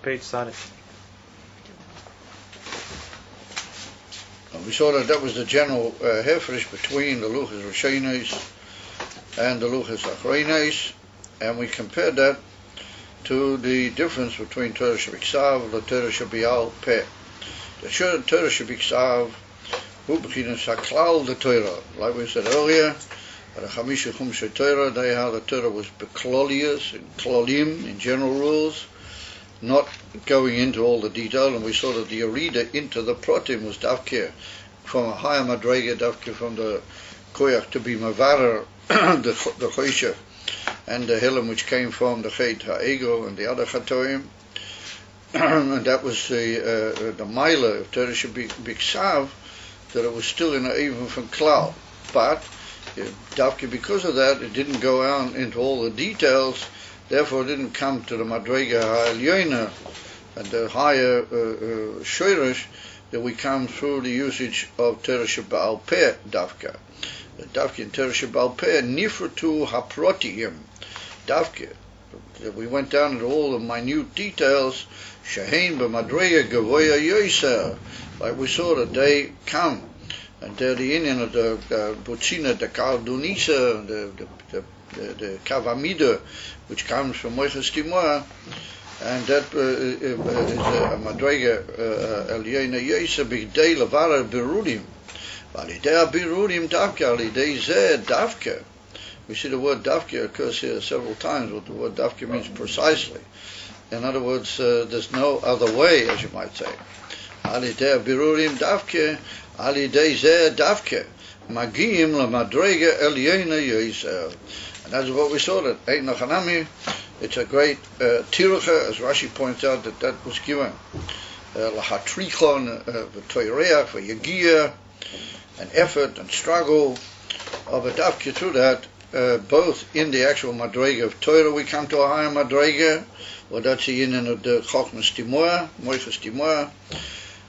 page started? We saw that was the general hefresh between the Luchas Rishonos and the Luchas Achronos, and we compared that to the difference between Torah Shebiksav and the Torah Shebial Peh. The Torah Shebiksav, who beginners Haklal the Torah, like we said earlier, the Chamisha Chumshe Torah, they how the Torah was beklolius and klolim in general rules, not going into all the detail, and we saw that the Yerida into the Protim was Davke from a higher Madrega, Davke from the Koyach to be Mavarer, the Choyshe, and the Helam which came from the Chet HaEgo and the other Chatoim, and that was the Maila of Torah Shebiksav, that it was still in even from Klal, but Davke because of that, it didn't go out into all the details. Therefore, it didn't come to the Madrega HaElyona and the higher Shoirish that we come through the usage of Torah Shebaal Peh Davke. Davke in Torah Shebaal Peh Nifratu Haprotiim Davke. We went down into all the minute details. Shehein b'Madrega Gavoya Yoser, like we saw that they come. And the Indian of the Butzina, the Kaldunisa, the Kavamida, which comes from Moiches Timoa, and that is a Madrega Elyona Yesa Bigdei Lavara Berudim. Validea Berudim Davke, Alidei Zeh Davke. We see the word Davke occurs here several times, what the word Davke means precisely. In other words, there's no other way, as you might say. Alidea Berudim Davke, Alidei Zeh Davke. Magim LaMadrega Elyona Yesa. And that's what we saw, that Ein Nachanami, it's a great tirucha, as Rashi points out, that was given. Lahatrichon, V'toireach, V'yagia, an effort and struggle of a Davke through that, both in the actual Madrega of Torah, we come to a higher Madrega, or that's the union of the Chochmas Timoa, Moiches Timoa,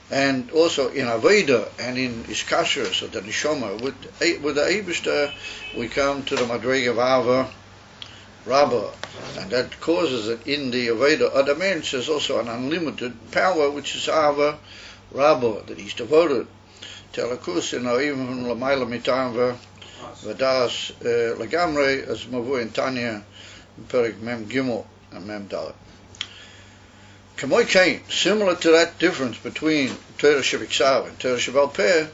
and also in Aveda and in Iskashus, or the Neshama, with the Eibishter, we come to the Madrega of Ava Rabbah, and that causes that in the Aveda Adamens there's also an unlimited power, which is Ava Rabbah, that he's devoted. Telakus in even Lamaila Mitanva Vadas Lagamre, as Mavu in Tanya, Perik Mem Gimel and Mem Dalet. Kamoy Kain, similar to that difference between Torah Shebiksav and Torah Shebaal Peh,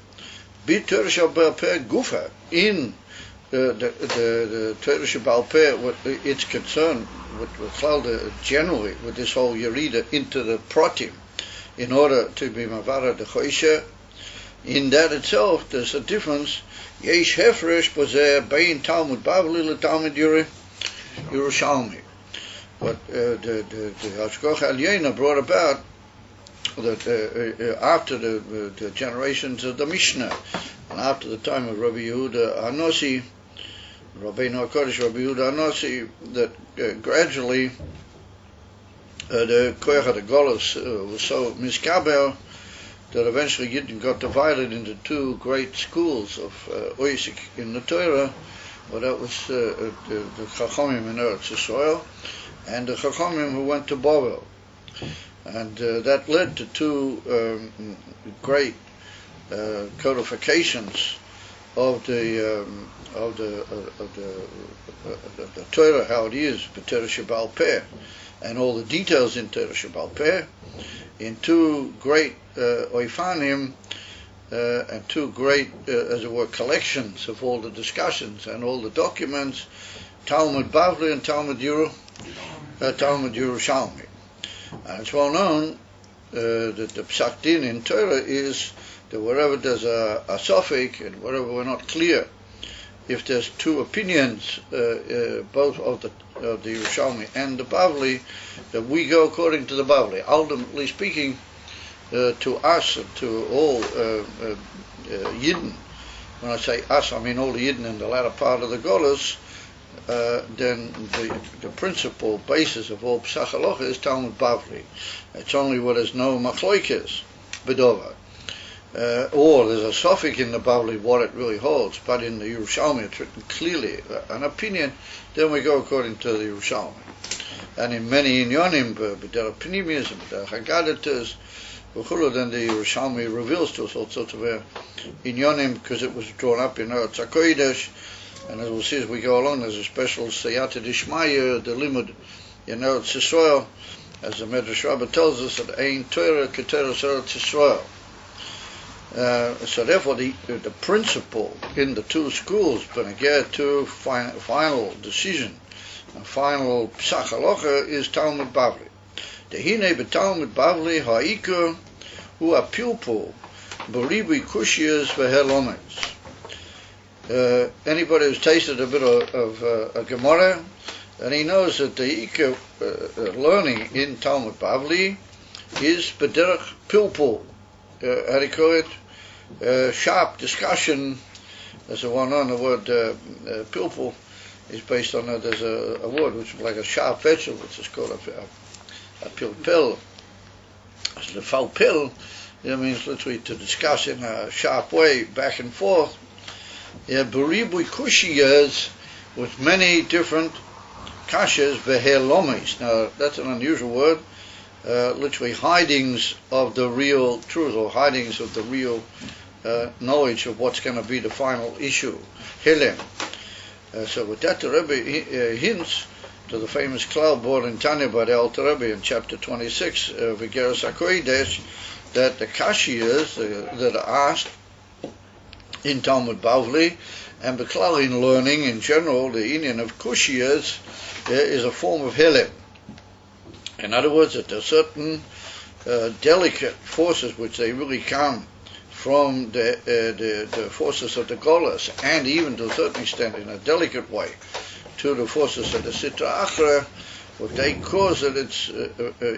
be Torah Shebaal Peh Gufa in the Torah Shebaal Peh, what its concern with generally with this whole Yerida into the Protim, in order to be Mavara the Choyshe. In that itself, there's a difference. Yesh Hefresh Bozeh Bein Talmud Bavli LeTalmud Yerushalmi. But the Hashgacha Elyona brought about that after the generations of the Mishnah, and after the time of Rabbi Yehuda Anosi, Rabbeinu HaKodesh Rabbi Yehuda Anosi, that gradually the Koyach of the Golos was so miskabel that eventually Yidden got divided into two great schools of Oisik in the Torah. Well, that was the Chachamim in Eretz Yisrael, and the Chachamim who went to Bavel, and that led to two great codifications of the Torah, how it is, the Torah Shebaal Peh, and all the details in Torah Shebaal Peh, in two great oifanim, and two great, as it were, collections of all the discussions and all the documents, Talmud Bavli and Talmud Yerushalmi. And it's well known that the Psak Din in Torah is that wherever there's a suffix and wherever we're not clear, if there's two opinions, both of the Yerushalmi and the Bavli, that we go according to the Bavli. Ultimately speaking, to us and to all Yidden, when I say us, I mean all the Yidden in the latter part of the Golos, then the principal basis of all Psach Halacha is Talmud Bavli. It's only where there's no Machloikes, Bedova. Or there's a suffix in the Bavli what it really holds, but in the Yerushalmi it's written clearly an opinion, then we go according to the Yerushalmi. and in many inyonim, b'derech pnimis and b'derech haggadahs, then the Yerushalmi reveals to us all sorts of inyonim, because it was drawn up in Eretz HaKodesh, and as we'll see as we go along, there's a special Siyata Dishmaya, the limud in Eretz Yisrael, as the Medrash Rabbah tells us, that Ein Torah Keteras Eretz Yisrael. So therefore the principle in the two schools, Benegeh to final decision, and final Psach Halacha, is Talmud Bavli. Dehine beTalmud Bavli ha'ikar hu apilpul b'ribui kushiyas v'helomets. Anybody who's tasted a bit of a Gemara, and he knows that the ikar learning in Talmud Bavli is b'derech pilpul. How do you call it? Sharp discussion. There's a well-known word pilpul is based on there's a word which is like a sharp vegetable, which is called a pilpil. The falpil, it means literally to discuss in a sharp way, back and forth. Beribui kushiyas, with many different kashas, vehelomis. Now that's an unusual word. Literally hidings of the real truth, or hidings of the real knowledge of what's going to be the final issue. Helem. So with that, the Rebbe hints to the famous cloud brought in Tanya by the Alter Rebbe in chapter 26 of Igeres HaKodesh, that the kashiyas that are asked in Talmud Bavli, and Beklal in learning in general, the Indian of kushiyas is a form of helem. In other words, that there are certain delicate forces which they really come from the forces of the Golas, and even to a certain extent in a delicate way to the forces of the Sitra Achra, what they cause that it's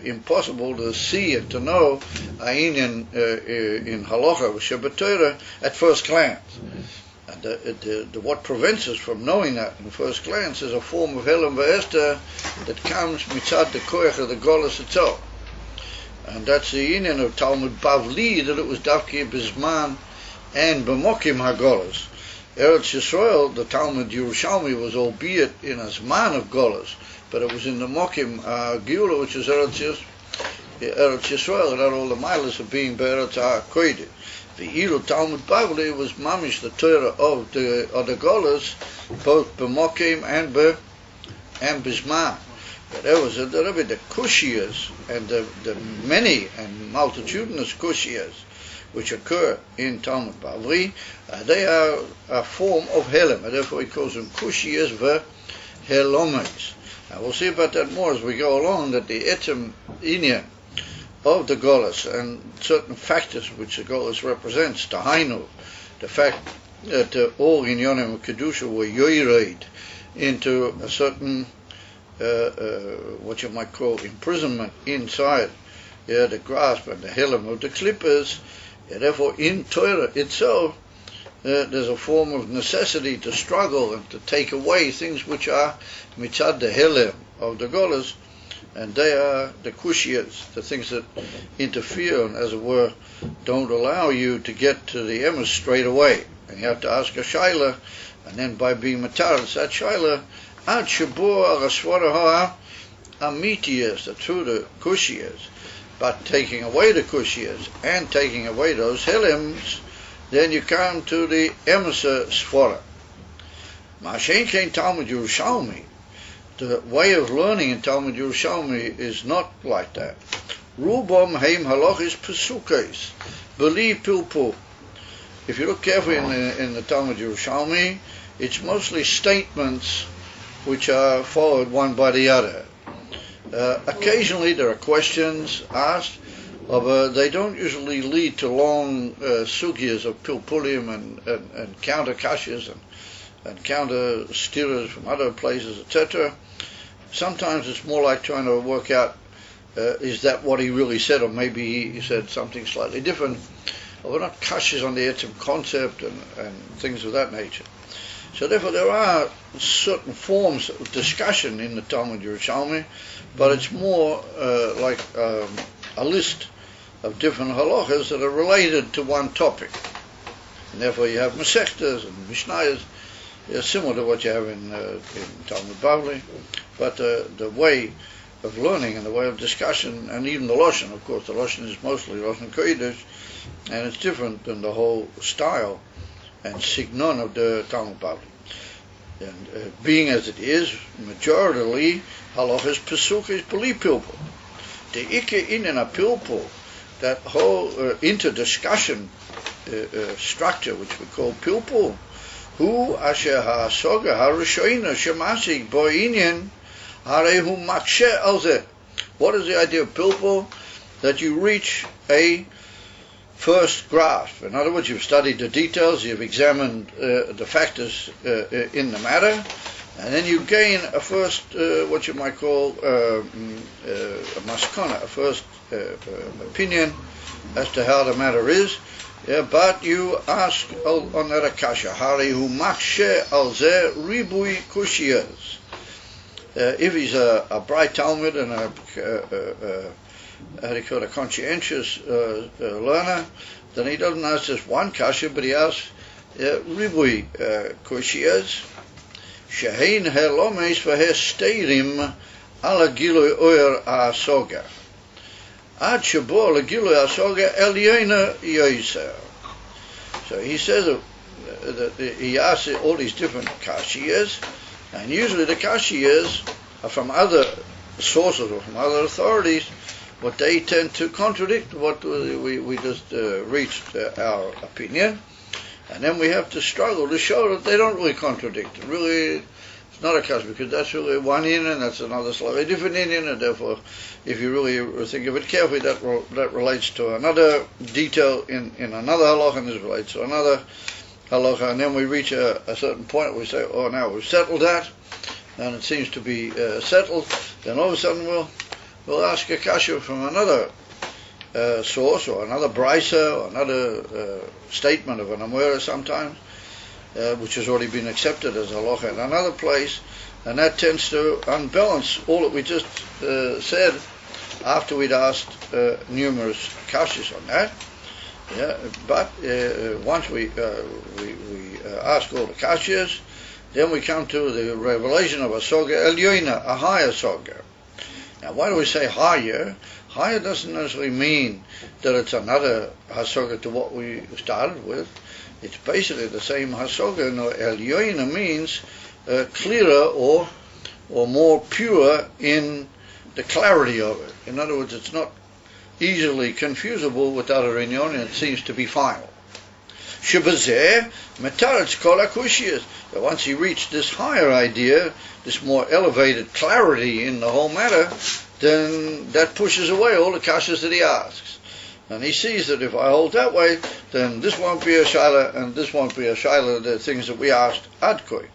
impossible to see and to know in Halacha Shabbat Torah at first glance. And what prevents us from knowing that in first glance is a form of Helem V'Esther that comes mitzad the koyach of the Golas itself. And that's the union of Talmud Bavli, that it was Davki Bizman and B'mokim HaGolas. Eretz Yisrael, the Talmud Yerushalmi, was albeit in a Zman of Golas, but it was in the Mokim Geula, which is Eretz Yisrael, and had all the miles of being Be'eretz HaKodesh. The Ilu Talmud Bavli was mamish the Torah of the Golas, both B'mokim and Bizman. There was the kushiyas, and the many and multitudinous kushiyas which occur in Talmud Bavli, they are a form of helem, and therefore he calls them kushiyas v'helomes. Now we'll see about that more as we go along, that the etzem inyan of the Golas and certain factors which the Golas represents, Tahainu, the fact that all inyanim of Kedusha were yoyreid into a certain what you might call imprisonment inside the grasp and the helem of the clippers. Therefore in Torah itself there's a form of necessity to struggle and to take away things which are mitzad the helem of the Golas, and they are the kushiyas, the things that interfere and, as it were, don't allow you to get to the emes straight away. And you have to ask a shaila, and then by being mataris that shaila, ad shabur araswara amitiyas, through the kushiyas, but taking away the kushiyas and taking away those helems, then you come to the emesa svara. Ma'ashen kein Talmud Yerushalmi. The way of learning in Talmud Yerushalmi is not like that. Rubam heim halachis pesukes, believe pilpul. If you look carefully in the Talmud Yerushalmi, it's mostly statements which are followed one by the other. Occasionally there are questions asked, but they don't usually lead to long sugyas of pilpulim and counter kashas and counter stiras from other places, etc. Sometimes it's more like trying to work out, is that what he really said, or maybe he said something slightly different. We're not kashas on the etzem concept and things of that nature. So therefore there are certain forms of discussion in the Talmud Yerushalmi, but it's more like a list of different halachas that are related to one topic. And therefore you have Masechtas and Mishnayos, similar to what you have in Talmud Bavli, but the way of learning and the way of discussion, and even the Lashon. Of course, the Lashon is mostly Lashon Kodesh, and it's different than the whole style and signon of the Talmud Bavli. And being as it is, majoritarily, halachas pesuk is beli pilpul. The ikke in a pilpul, that whole inter-discussion structure, which we call pilpul, hu asher ha'asoga ha'rishoina shemasik bo inyan harei hu makshe al zeh. What is the idea of pilpul? That you reach a first grasp. In other words, you've studied the details, you've examined the factors in the matter, and then you gain a first, what you might call a maskana, a first opinion as to how the matter is. Yeah, but you ask on that akasha, Hari hu makshe al zeh ribui kushiyas. If he's a bright Talmud and a conscientious learner, then he doesn't ask just one kasha, but he asks ribui kushiyas. Shehein helomes v'hesteirim ala gilui oyer asoga. Ad shabo legilui asoga elyoina yoiser. So he says that he asks all these different kashiyas, and usually the kashiyas are from other sources or from other authorities, but they tend to contradict what we just reached our opinion, and then we have to struggle to show that they don't really contradict. Really, it's not a kasha, because that's really one Indian, that's another slightly different Indian, and therefore, if you really think of it carefully, that relates to another detail in another halacha, and this relates to another halacha, and then we reach a certain point, we say, oh, now we've settled that, and it seems to be settled, then all of a sudden we'll ask a kasha from another source, or another brisa, or another statement of an amora sometimes, which has already been accepted as halacha in another place, and that tends to unbalance all that we just said after we'd asked numerous kashas on that. Yeah, but once we ask all the kashas, then we come to the revelation of a soga elyoina, a higher soga. Now, why do we say higher? Higher doesn't necessarily mean that it's another hasoga to what we started with. It's basically the same hasoga. No, elyoina means clearer or more pure in the clarity of it. In other words, it's not easily confusable with other inyon, and it seems to be final. Shebazeh metaretz kol hakushiyas. That once he reached this higher idea, this more elevated clarity in the whole matter, then that pushes away all the kashas that he asks. And he sees that if I hold that way, then this won't be a shaila, and this won't be a shaila, the things that we asked adkoi.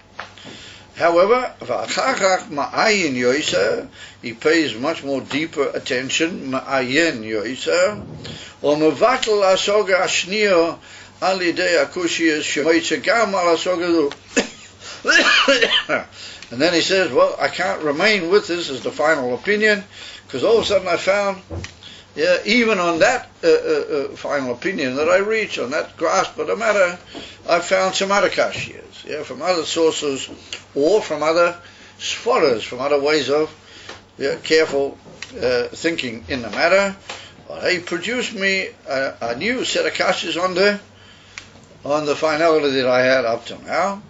However, ma'ayin yoiser, he pays much more deeper attention, ma'ayin yoiser, or mevatel asoga ashnio al yidei akushiyas shemoitze gam al asoga. And then he says, well, I can't remain with this as the final opinion, because all of a sudden I found, even on that final opinion that I reach, on that grasp of the matter, I found some other kashiyas, from other sources, or from other sforas, from other ways of careful thinking in the matter. He produced me a new set of kashiyas on the finality that I had up to now.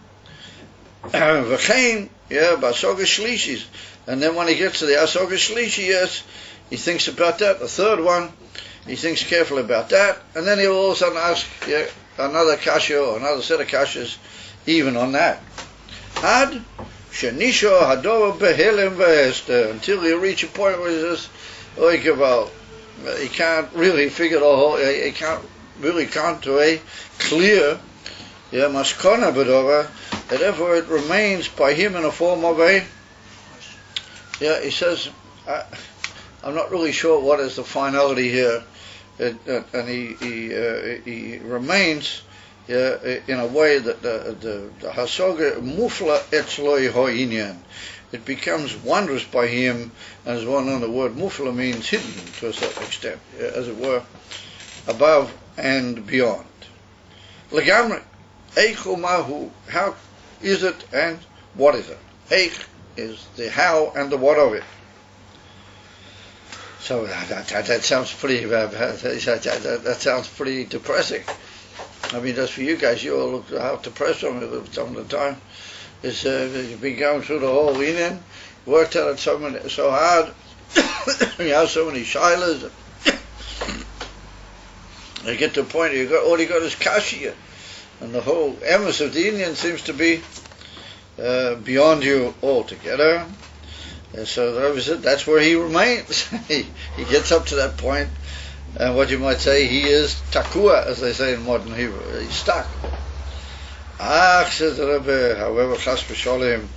V'chein, b'asoga shlishis, and then when he gets to the asoga shlishis, he thinks about that. The third one, he thinks carefully about that, and then he'll all of a sudden ask another kasha or another set of kashas even on that. Ad shenisho hadova behelem v'ester, until you reach a point where he says, he can't really figure the whole, he can't really come to a clear maskona bedova, and therefore it remains by him in a form of a, he says, I'm not really sure what is the finality here, and he remains in a way that the hasoga mufla etzloi ho'inyan, it becomes wondrous by him, and as well known, the word mufla means hidden to a certain extent, as it were, above and beyond. Legamre, eichu mahu, how is it and what is it? Eich is the how and the what of it. So that sounds pretty. That sounds pretty depressing. I mean, that's for you guys. You all look how depressed some of the time. It's you've been going through the whole Indian, worked at it so hard. You have so many shilas. You get to a point where all you got is kashia, and the whole emes of the Indian seems to be beyond you altogether. And so the Rebbe said that's where he remains. he gets up to that point, and what you might say, he is takua, as they say in modern Hebrew. He's stuck. Says the Rebbe, however, chas v'sholem,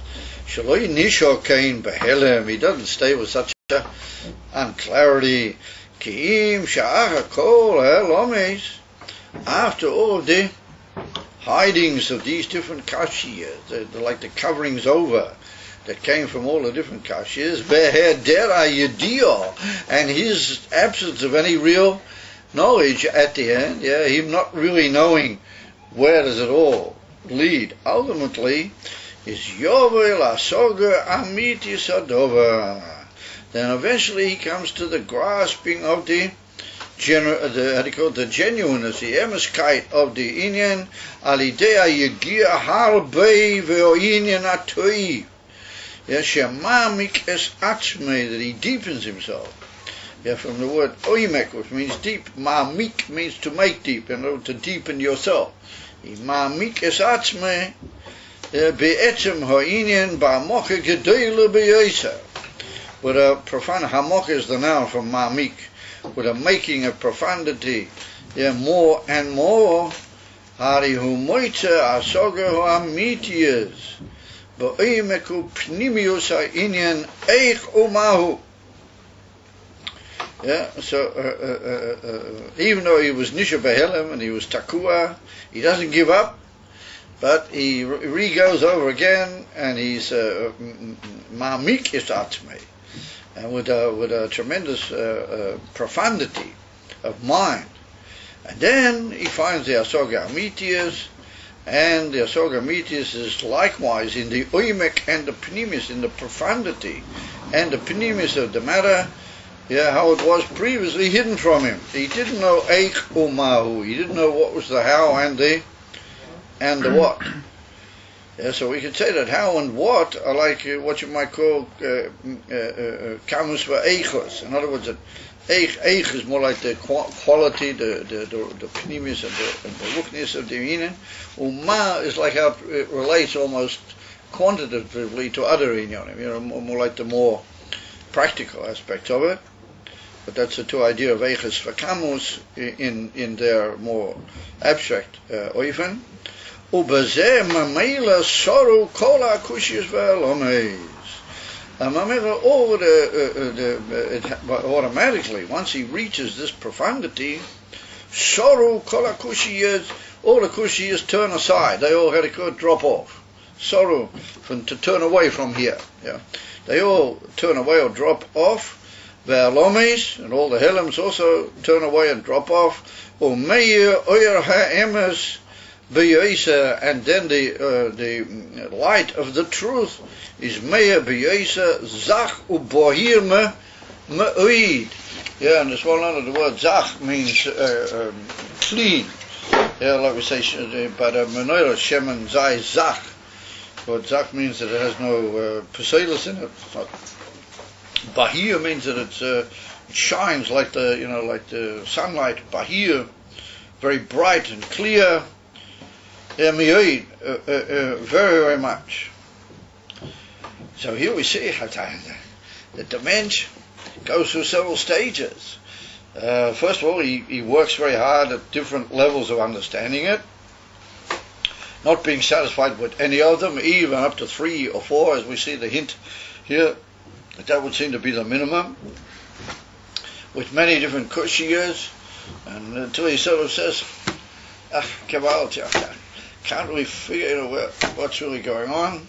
shaloi nisho kain behelem. He doesn't stay with such unclarity. Ki'im sha'ach hakol ha'lomes. After all the hidings of these different kashiyas, they're like the coverings over that came from all the different kashiyas, ve'heder ha'yedio, and his absence of any real knowledge at the end, him not really knowing where does it all lead, ultimately, is yovel asoga amit yisadova. Then eventually he comes to the grasping of the genuineness, the emeskite of the inyan, alidea yegia harbe ve'oinyan atoi. Shemamik es atzme, that he deepens himself. From the word oimek, which means deep. Ma'amik means to make deep, in order to deepen yourself. Ma'amik es atzme be'etzem ha'inyan ba'moche gedoyle be'yoser. With a profound, hamok is the noun from ma'amik, with a making of profundity, more and more. Harihu moitze asoga ha'amitiyas. Ba'oimeku pnimius ha'inyan eich umahu. So even though he was nisha behelem and he was takua, he doesn't give up, but he re-goes over again, and he's ma'amik is atzmei, and with a tremendous profundity of mind. And then he finds the asoga amitias, and the asoga amitias is likewise in the oimek and the pnimis, in the profundity and the pnimis of the matter. How it was previously hidden from him. He didn't know eich umahu. He didn't know what was the how and the what. So we could say that how and what are like what you might call kamus v'eichos. In other words, eich is more like the quality, the pnimis and the lookness of the inyan. Uma is like how it relates almost quantitatively to other inyanim. More like the more practical aspects of it. But that's the two idea of eiches v'kamus in their more abstract oifen. Ubezeh mamela soru kol ha'kushiyos ve'alomes. And mamela automatically, once he reaches this profundity, soru kol ha'kushiyos, all the kushiyos turn aside. They all had to drop off. Soru, to turn away from here. They all turn away or drop off. Ve'alomes, and all the helems also turn away and drop off. Umeir oyer ha'emes be'yoser, and then the light of the truth is meir be'yoser zach ubohir me'oid. And it's well known that the word zach means clean. Like we say, but menorah shemen zai zach. But zach means that it has no peselis in it. It's not. Bahir means that it shines like the sunlight. Bahir, very bright and clear. Very, very much. So here we see that the mensch goes through several stages. First of all, he works very hard at different levels of understanding it, not being satisfied with any of them, even up to 3 or 4, as we see the hint here. That would seem to be the minimum, with many different kushiyas, and until he sort of says, can't we figure what's really going on?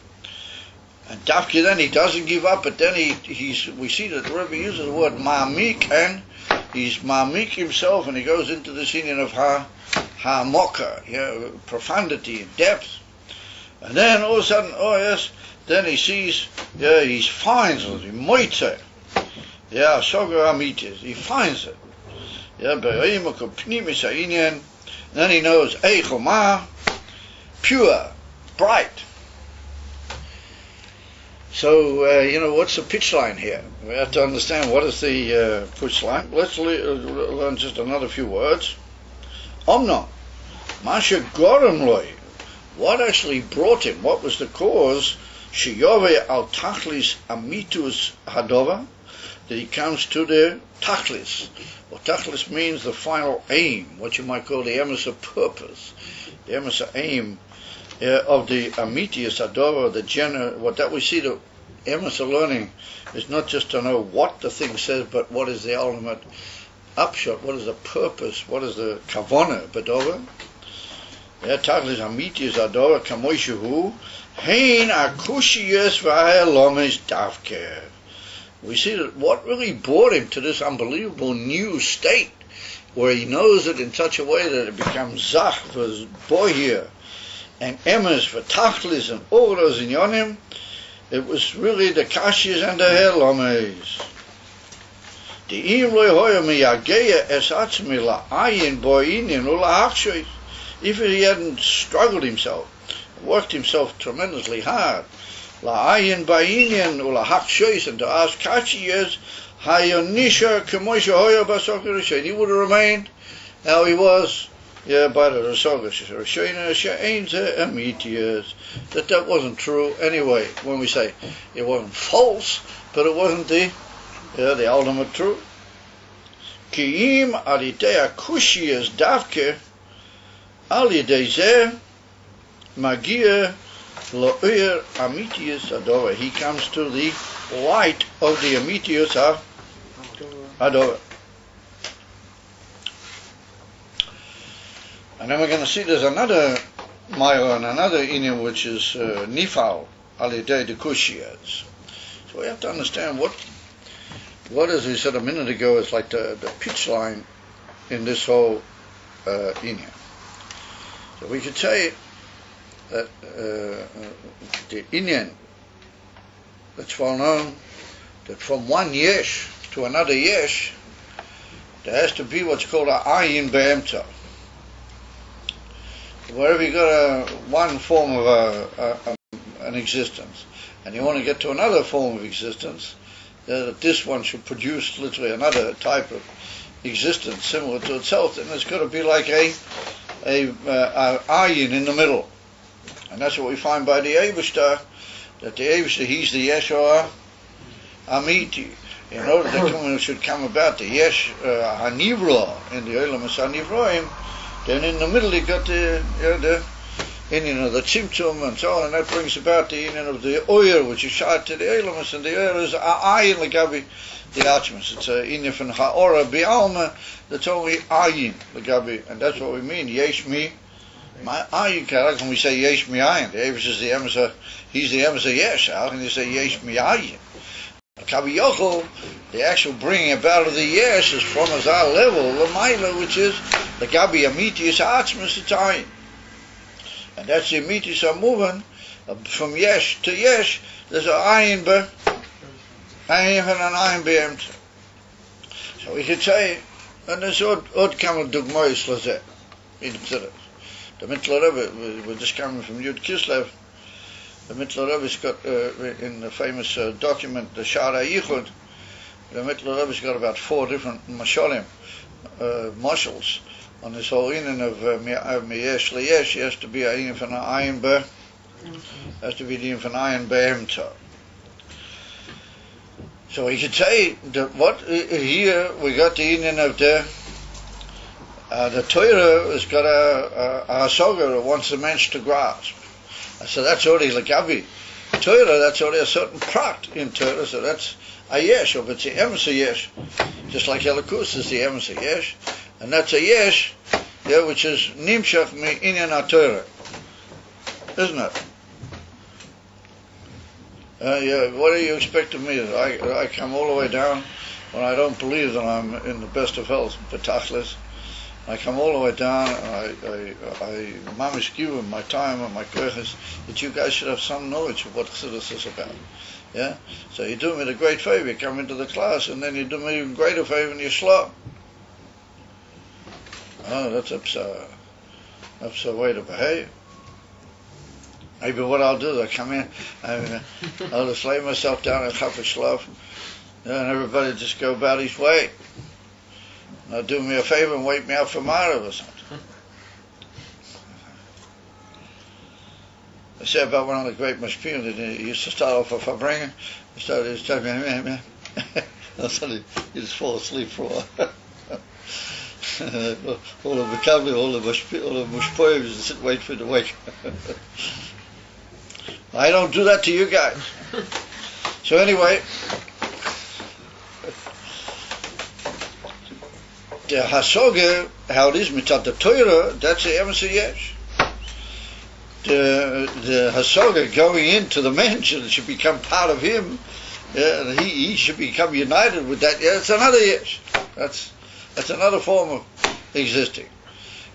And Dafki then he doesn't give up, but then we see that the Rebbe uses the word ma'amik, and he's ma'amik himself, and he goes into this union of ha'moka, profundity and depth. And then all of a sudden, then he sees, he finds the moitze. Yeah, Sogar Amitis. He finds it. Yeah, and then he knows Eichoma, pure, bright. So, what's the pitch line here? We have to understand what is the pitch line. Let's learn just another few words. Omno, Masha Gorim Loi. What actually brought him? What was the cause? Sheyove al Tachlis Amitus Hadova. That he comes to the Tachlis. Well, Tachlis means the final aim, what you might call the emes of purpose, the emes of aim of the Amitius Hadova, what that we see the emes of learning is not just to know what the thing says, but what is the ultimate upshot, what is the purpose, what is the kavana, Badova. Tachlis Amitius Hadova, Kamoishu, Hein Akushiyas Vahalomis Davker. We see that what really brought him to this unbelievable new state, where he knows it in such a way that it becomes zach for his boy here, and emes for tachlis and all those in yonim, it was really the kashis and the helomes. The im loy hoya miyageya es atzmi la'ayin bo'inin ula'achshois. If he hadn't struggled himself, worked himself tremendously hard, la'ayin ba'inyan ula'achshois, and to ask kashiyas, hayonisha k'moisha hoya b'asokah rishon, he would have remained how he was. Yeah, by the that wasn't true anyway. When we say it wasn't false, but it wasn't the ultimate truth. Ki'im alidei akushiyas davke alidei zeh magia lo'ir amitius adora. He comes to the light of the amitius adora. And then we're going to see there's another Maya and another Inim which is Nifal, Alidei de Kushiyas. So we have to understand what as we said a minute ago, is like the pitch line in this whole Inim. So we could say that the Inyan that's well known, that from one Yesh to another Yesh, there has to be what's called a Ayin Be'emta. Wherever you got one form of an existence, and you want to get to another form of existence, that this one should produce literally another type of existence similar to itself, then it's got to be like a ayin in the middle. And that's what we find by the Eibishter, that the Eibishter, he's the Yeshua Amiti. In order that it should come about the Yesh Hanivra in the Olam Hanivroim, then in the middle you got the Indian of the Tzimtzum and so on, and that brings about the Indian of the oil, which is shot to the Elamus, and the oil is Ayin Lagabi the Atmas. It's a Indian from Ha'ora Bi'alma that's only Ayin Lagabi, and that's what we mean. Yesh mi, my Ayin Karak, when we say Yesh mi Ayin, the Avis is the Emesa, he's the Emesa Yesh, how can you say Yesh mi Ayin? Kabi Yochel, the actual bringing about of the Yesh is from a Zal level, the Maila, which is the Gabi Amitius Atzmas, it's Ayin. And that's the Amitius are moving from Yesh to Yesh. There's an Ayin Be, Ayin and an Ayin Be'emt. So we could say, and there's Od Kamal Dugmois Lazet in Tziras. The Mittler Rebbe, we're just coming from Yud Kislev. The Mittler Rebbe's got, in the famous document, the Shara Yichud, the Mittler Rebbe's got about 4 different mashalim, marshals, on this whole inyan of Miyesh Liyesh. He has to be a inyan for an Ayin Be, has to be the inyan for an Ayin Be'emta. So we could say that what here we got the inyan of the Torah has got a hasoga that wants the mensch to grasp. So that's already Lagabi Torah, that's already a certain prat in Torah, so that's a Yesh, or it's the Emes Yesh, just like Elikus is the Emes Yesh, and that's a Yesh, yeah, which is Nimshach mi Inyan HaTorah, isn't it? Yeah, what do you expect of me? I come all the way down when I don't believe that I'm in the best of health, B'tachlis. I come all the way down, and I mamish give him my time and my koiches, that you guys should have some knowledge of what Chassidus is about. Yeah? So you do me the great favor, you come into the class, and then you do me even greater favor and you slop. Oh, that's a way to behave. Maybe what I'll do is I'll come in, I'll just lay myself down and have a slough, and everybody just go about his way. Now do me a favor and wake me up for Marav or something. I said about one of the great mashpiyim that he used to start off with a bringer. He started me, and suddenly you just fall asleep for a while. all of the kabbalah, all of mushpoyim just sit and wait for it to wake. I don't do that to you guys. So anyway, the hasoga, how it is mitzat the Torah, that's the emes yesh. The hasoga going into the mention should become part of him. Yeah, and he should become united with that. Yeah, it's another yesh. That's another form of existing.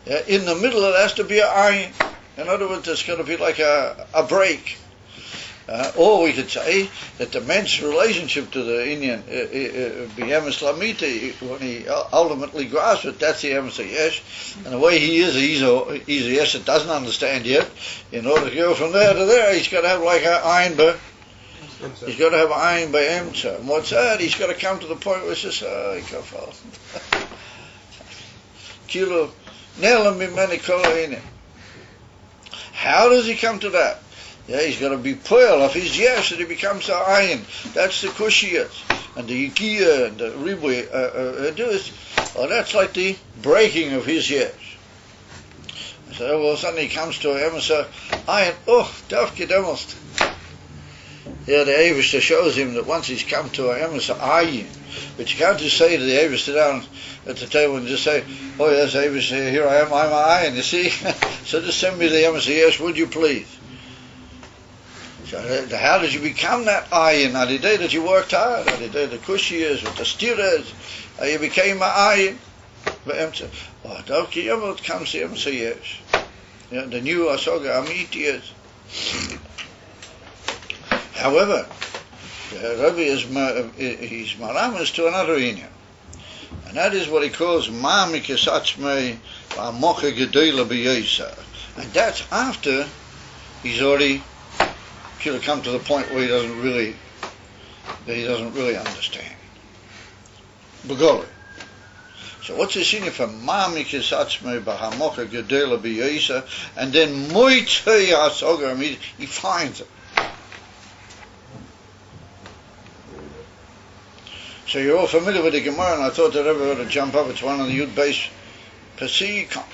Yeah, in the middle, it has to be an ayin. In other words, there's going to be like a break. Or we could say that the man's relationship to the Indian, B'yemes Lamita, when he ultimately grasps it, that's the emes yesh. And the way he is, he's a yesh that doesn't understand yet. In order to go from there to there, he's got to have like an ayin. He's got to have an ayin by emtza. And what's that? He's got to come to the point where he says, oh, kafal. Kilo, nelam mimeni kol ha'inin. How does he come to that? Yeah, he's got to be pearl of his yesh that he becomes a ayin. That's the kushiyas and the yikia and the ribui. That's like the breaking of his yesh. So well, suddenly he comes to a emes ayin. Oh, dafke demost. Yeah, the Eivishter shows him that once he's come to a emes ayin, but you can't just say to the Eivishter down at the table and just say, oh yes, Eivishter, here I am, I'm a ayin. You see, so just send me the emes yesh, would you please? So how did you become that ayin? On the day that you worked hard, on the day the kushiyas with the stiras, you became an ayin. Oh, Dovki Yamot comes to emes yesh. Yeah, the new asoga amiti is. However, the Rebbe is maramis to another inyan, and that is what he calls ma'amikes atzmei v'amocha gedola b'yesa, and that's after he's already come to the point where he doesn't really understand. Begoli. So what's the inyan for ma'amikes atzmei v'amocha gedola b'yesa, and then moitzei hasoga, he finds it. So you're all familiar with the Gemara, and I thought that everybody would jump up. It's one of the Yud Beis Pesikim.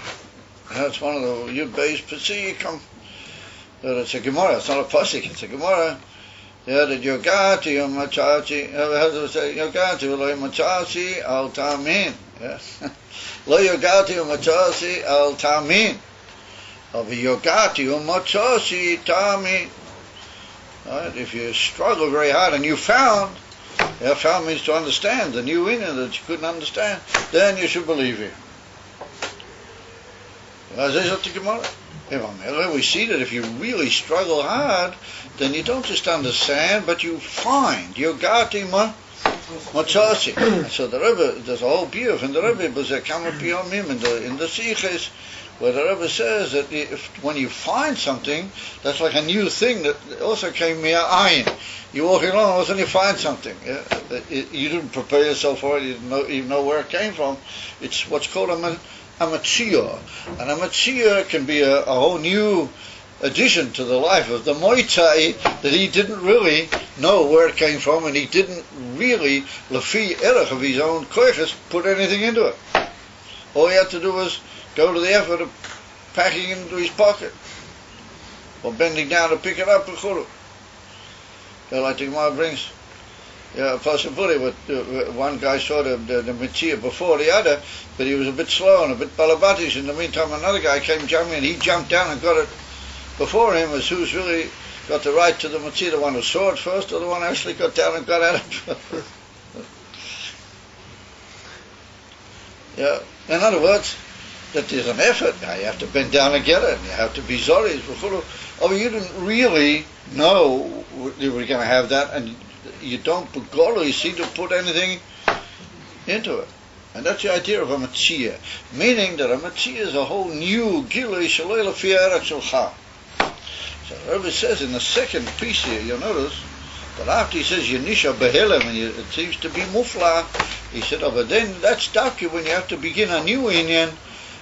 That's one of the Yud Beis Pesikim. It's a Gemara. It's not a pasuk. It's a Gemara. Yeah, that Yogati Machachi. How do I say Yogati? Lo Machachi al Tamin. Yeah. Lo Yogati Machachi al Tamin. Of Yogati Machachi Tamin. Right? If you struggle very hard and you found. Yeah, found means to understand the new inyan that you couldn't understand, then you should believe him. We see that if you really struggle hard, then you don't just understand, but you find. Yogati matzasi. So the Rebbe, there's a whole biur in the Rebbe, but there come up in the Siches, where the Rebbe says that when you find something, that's like a new thing that also came via ayin. You're walking along, all of a sudden you find something. Yeah? You didn't prepare yourself for it, you didn't even know where it came from. It's what's called a matziyah. And a matziyah can be a whole new addition to the life of the moitzai, that he didn't really know where it came from, and he didn't really, lefi erech of his own koiches, put anything into it. All he had to do was go to the effort of packing it into his pocket, or bending down to pick it up, like the Gemara brings, a possibility. One guy saw the Mitzvah before the other, but he was a bit slow and a bit balabatish. In the meantime, another guy came jumping, and he jumped down and got it before him, as who's really got the right to the Mitzvah, the one who saw it first, or the one who actually got down and got at it. Yeah. In other words, that there's an effort. Now you have to bend down and get it, and you have to be zoris. Oh, you didn't really know you were going to have that, and you don't begolo, you see, to put anything into it. And that's the idea of a matzia, meaning that a matzia is a whole new gilui shaloi lefi ha'eretz shelcha. So the Rebbe says in the second piece here, you'll notice that after he says Yenisha Behelem, and it seems to be Mufla, he said, oh, but then that's dafki when you have to begin a new inyan,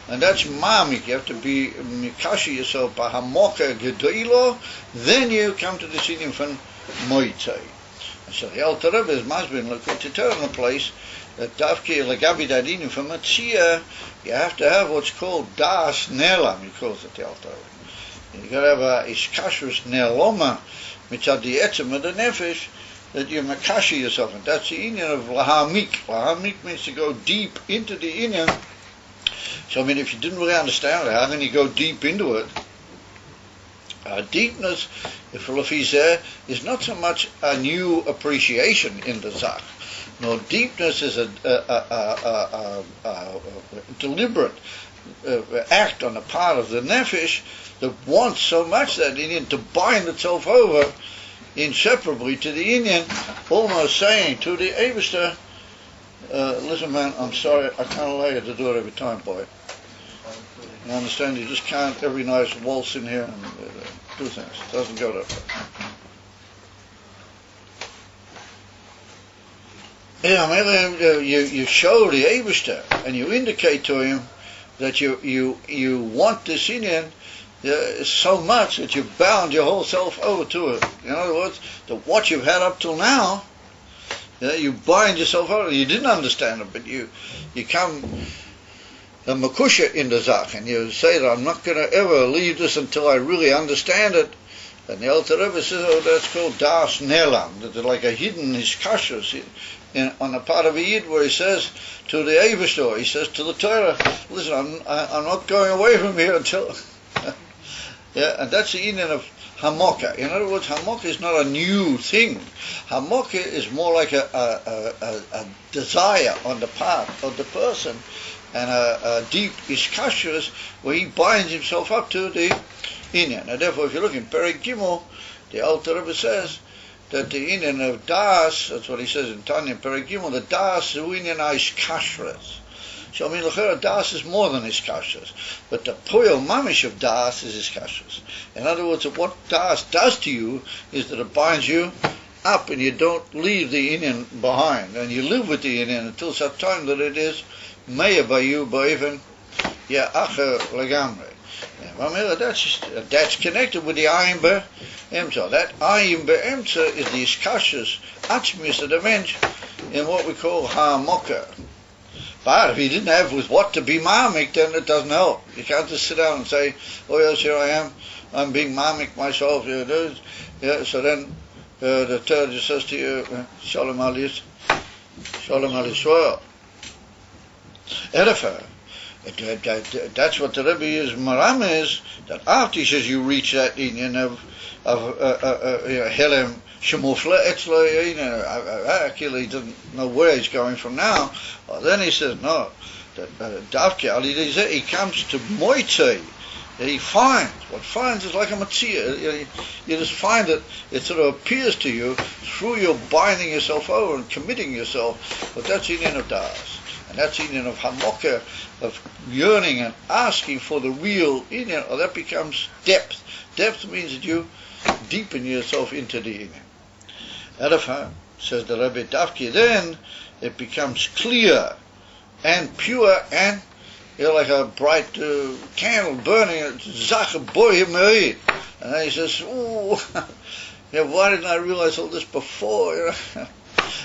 and that's Mamik, you have to be Mikashi yourself, Bahamoka Gedoilo, then you come to the inyan from Moitzai. And so the Alter Rebbe is Masbin, look at the turn place, that dafki Lagabi Dadinu from Matzia, you have to have what's called Das Nelam, he calls it the Alter Rebbe. You got to have a Iskashrus Neloma, mitzad the etzem of the nefesh, that you makashi yourself, and that's the inyan of lahamik. Lahamik means to go deep into the inyan. So I mean, if you didn't really understand it, how can you go deep into it? Deepness, if is not so much a new appreciation in the zach. No, deepness is a deliberate act on the part of the nefesh that wants so much that inyan to bind itself over inseparably to the inyan, almost saying to the Eibishter, listen man, I'm sorry, I can't allow you to do it every time, boy. You understand, you just can't every night waltz in here and do things. It doesn't go that way. Yeah, you show the Eibishter and you indicate to him that you want this inyan so much that you've bound your whole self over to it. In other words, that what you've had up till now, you bind yourself over. You didn't understand it, but you come a makusha in the zach, and you say that I'm not going to ever leave this until I really understand it. And the Alter Rebbe says, oh, that's called das nelam, that's like a hidden hiskashus on the part of a yid, where he says to the Eibishter, he says to the Torah, listen, I'm not going away from here until and that's the inyan of hamoka. In other words, hamoka is not a new thing. Hamoka is more like a desire on the part of the person, and a deep iskashus where he binds himself up to the inyan. And therefore, if you look in Perek Gimel, the Alter Rebbe says that the inyan of das, that's what he says in Tanya Perek Gimel, the das is inyan iskashres. So I mean, l'chera das is more than iskashus, but the poil mamish of das is iskashus. In other words, what das does to you is that it binds you up, and you don't leave the inyan behind, and you live with the inyan until such time that it is meya by you, ba'even ya'acher legamre. That's connected with the ayin be'emtza. That ayin be'emtza is the iskashus atzmius of the mensch in what we call ha'amoka. But if he didn't have with what to be mamik, then it doesn't help. You can't just sit down and say, oh yes, here I am, I'm being mamik myself. Yeah, so then the Torah just says to you, Shalom al Yisrael. Edify. That's what the Rebbe is, Maram is, that after he says you reach that inyan of Helem, Shemufla, Etzlo, actually he doesn't know where he's going from now. Well, then he says, no, he comes to Moitzei, that he finds. What finds is like a matzia. You just find that it sort of appears to you through your binding yourself over and committing yourself, but that's inyan of das. And that's inyan of hamoka, of yearning and asking for the real inyan, or that becomes depth. Depth means that you deepen yourself into the inyan. Edify, says the Rebbe Dafki, then it becomes clear and pure, and you're like a bright candle burning, zach boy merid. And then he says, ooh, yeah, why didn't I realize all this before?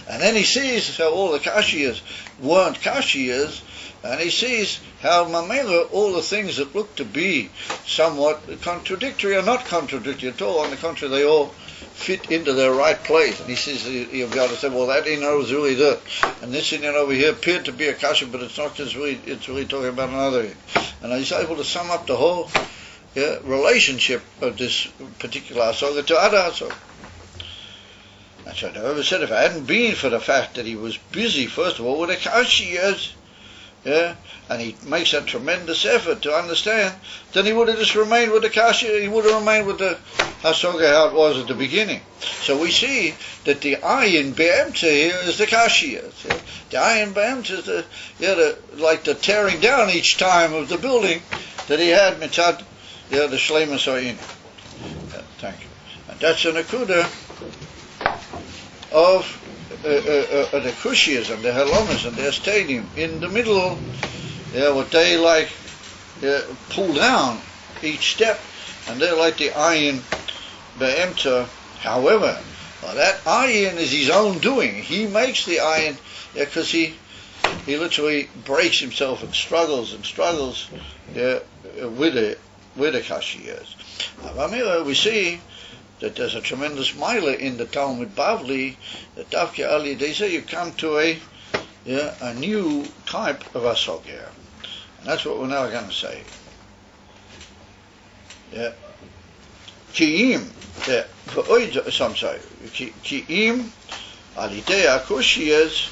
And then he sees how all the kashiyas weren't kashiyas, and he sees how mamela, all the things that look to be somewhat contradictory are not contradictory at all. On the contrary, they all fit into their right place. And he says, you've got to say, well, that inyan was really that, and this inyan over here appeared to be a kasha, but it's not just really, it's really talking about another inyan. And he's able to sum up the whole relationship of this particular asoga to other asoga. And so I said, if it hadn't been for the fact that he was busy, first of all, with the kashiyas, yeah, and he makes a tremendous effort to understand, then he would have just remained with the kasha, he would have remained with the hasoga how it was at the beginning. So we see that the ayin be'emtza here is the kasha. Yeah? The ayin be'emtza is like the tearing down each time of the building that he had mitzad, the shleimus ayin. Thank you. And that's an akuda of the Kushiyas and the Helamas and their stadium in the middle, what they like pull down each step, and they're like the ayin be'emtza. However, that ayin is his own doing. He makes the ayin because he literally breaks himself and struggles with the Kashiyas. We see that there's a tremendous mila in the Talmud Bavli, that Dafke Ali, they say you come to a new type of asogya. And that's what we're now going to say. Yeah. Ki'im, some say, Ki'im, alidei akushiyas,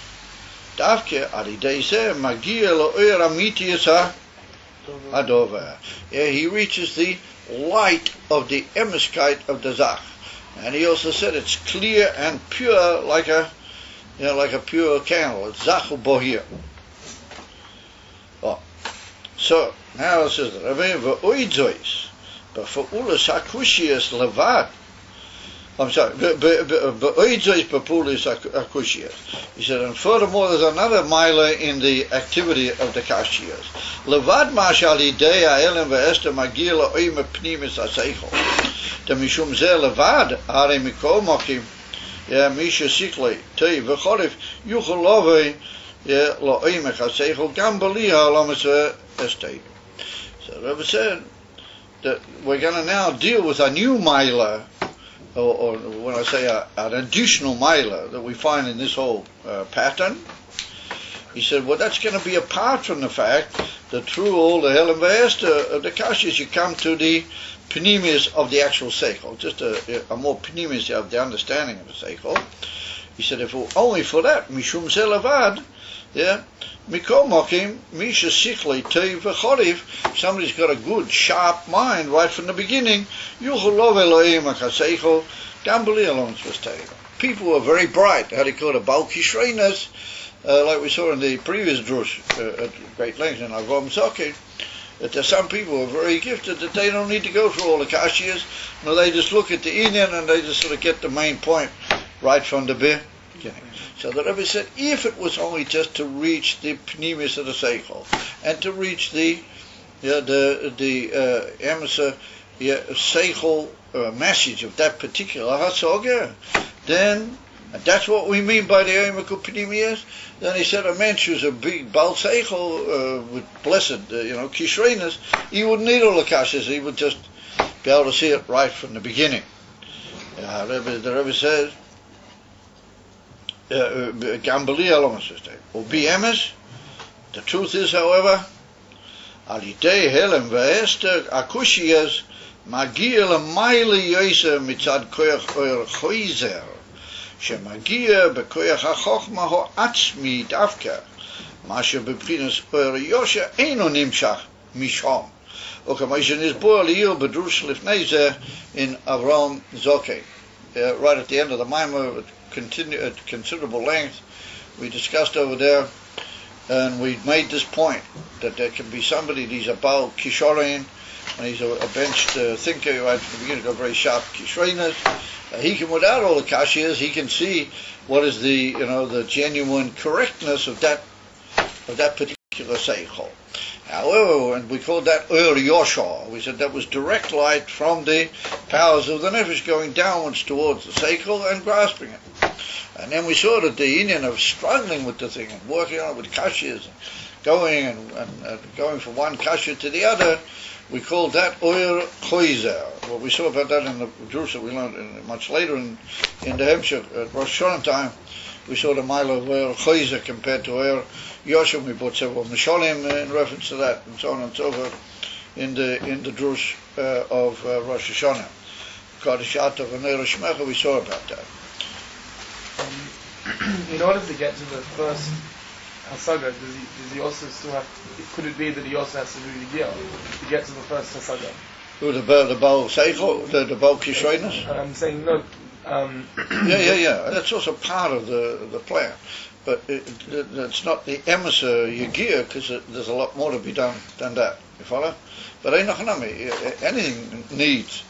Dafke alidei ze, magia lo'er amitiyas ha'adova. Yeah, he reaches the light of the emeskite of the zach, and he also said it's clear and pure like a pure candle. It's zachu bohir. Oh. So now it says v'oidzois, but for ulas hakushiyas levad. I'm sorry, v'oidzois papulis hakushiyas. He said, and furthermore, there's another mila in the activity of the kashiyas. Levad mashal idei ha'elem ve'ester magir la'oim pnimis ha'seichel. The mishum zeh levad hare mikol mokim misha siklei tei v'chorif yuchel lovei la'oim ha'seichel gam bali ha'olamas ve'estei. So the Rebbe said that we're going to now deal with a new mila, or when I say an additional mila that we find in this whole pattern. He said, well, that's going to be apart from the fact that through all the Helen V'Esther, the Kashas, you come to the pneumius of the actual seichel, just a more pneumius of the understanding of the seichel. He said, if only for that, mishum zelavad, mikol mokim, misha sichlei tei v'choriv, somebody's got a good, sharp mind right from the beginning, yuchel lov Elohim ha'seichel, gam b'li alon's v'stei. People were very bright, how they call it, bal kishreinas, like we saw in the previous drush at great length in Avram Zoki, that there's some people who are very gifted that they don't need to go through all the kashiyas, no, they just look at the inyan and they just sort of get the main point right from the beginning. So the Rebbe said, if it was only just to reach the pneumis of the seichel and to reach the emesa seichel message of that particular hasoga, then. And that's what we mean by the Eimakul Pnimiyas. Then he said a man who's a big Baal Seichel with blessed, Kishrenas, he wouldn't need all the kashas, he would just be able to see it right from the beginning. The Rebbe says, Gambali Alomas, or BMS. The truth is, however, Alidei Helem Ve'ester Akushiyas Magir L'Maili Yosef Mitzad Koyach Oyer Choizer. שמגיע בכוח החוכמה הוא עצמי דווקא, מה שבבחינס אור יושע אינו נמשך משם. או כמו שנסבור לעיל בדרוש לפני זה in Avram Zoki. Right at the end of the Maimah, at considerable length, we discussed over there, and we made this point, that there can be somebody, he's a Baal Kishorin, and he's a benched thinker right from the beginning, got very sharp Kishreinas. He can, without all the kashiyas, he can see what is the genuine correctness of that particular seichel. However, and we called that Ur Yosha, we said that was direct light from the powers of the nefesh going downwards towards the seichel and grasping it. And then we saw that the Indian of struggling with the thing and working on it with kashiyas, going and going from one kashya to the other, we called that Oyer Choizer. What we saw about that in the Jerusalem, we learned much later in the Hemshech at Rosh Hashanah time, we saw the mile of Oyer Choizer compared to Oyer Yoshim. We brought several Mishalim in reference to that, and so on and so forth, in the Drush of Rosh Hashanah. Kadishat of Anei Shmecha, we saw about that. In order to get to the first hasaga, does he also still have? Could it be that he also has to do the gil to get to the first hasaga? Who, the Baal Seichel, the Baal Kishreinus? I'm saying no. Yeah. That's also part of the plan, but it's not the emissary Yagir, because there's a lot more to be done than that. You follow? But anything needs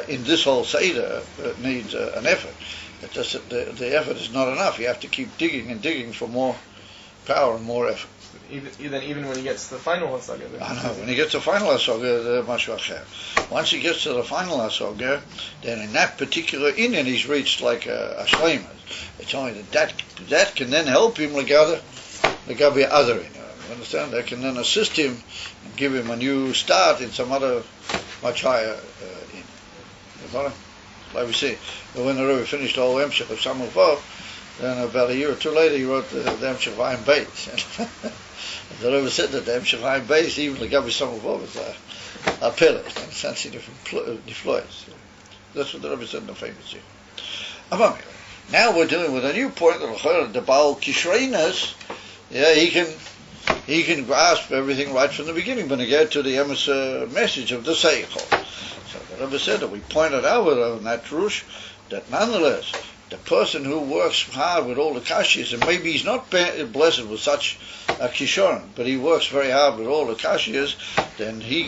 in this whole seder needs an effort. It's just that the effort is not enough. You have to keep digging and digging for more power and more effort. Even when he gets to the final hasaga. I know, when he gets to the final hasaga, the mashvach. Once he gets to the final hasaga, then in that particular inyan he's reached like a shleima. It's only that can then help him together other inyan. You understand? That can then assist him and give him a new start in some other much higher inyan. You follow? Like we see, when the Rebbe finished the whole Emshech of Samuvov, then about a year or two later he wrote the Emshech Vayim Beis. The Rebbe said that the Emshech Vayim Beis, even the Gabi Samuvov, is a pillar. It's essentially different deploys. That's what the Rebbe said in the famous year. Now we're dealing with a new point that the Baal Kishreinus, he can grasp everything right from the beginning, but again to the emissary message of the Seichel. So the Rebbe said that we pointed out in that Drush that nonetheless, the person who works hard with all the kashyas, and maybe he's not blessed with such a kishoron, but he works very hard with all the kashyas, then he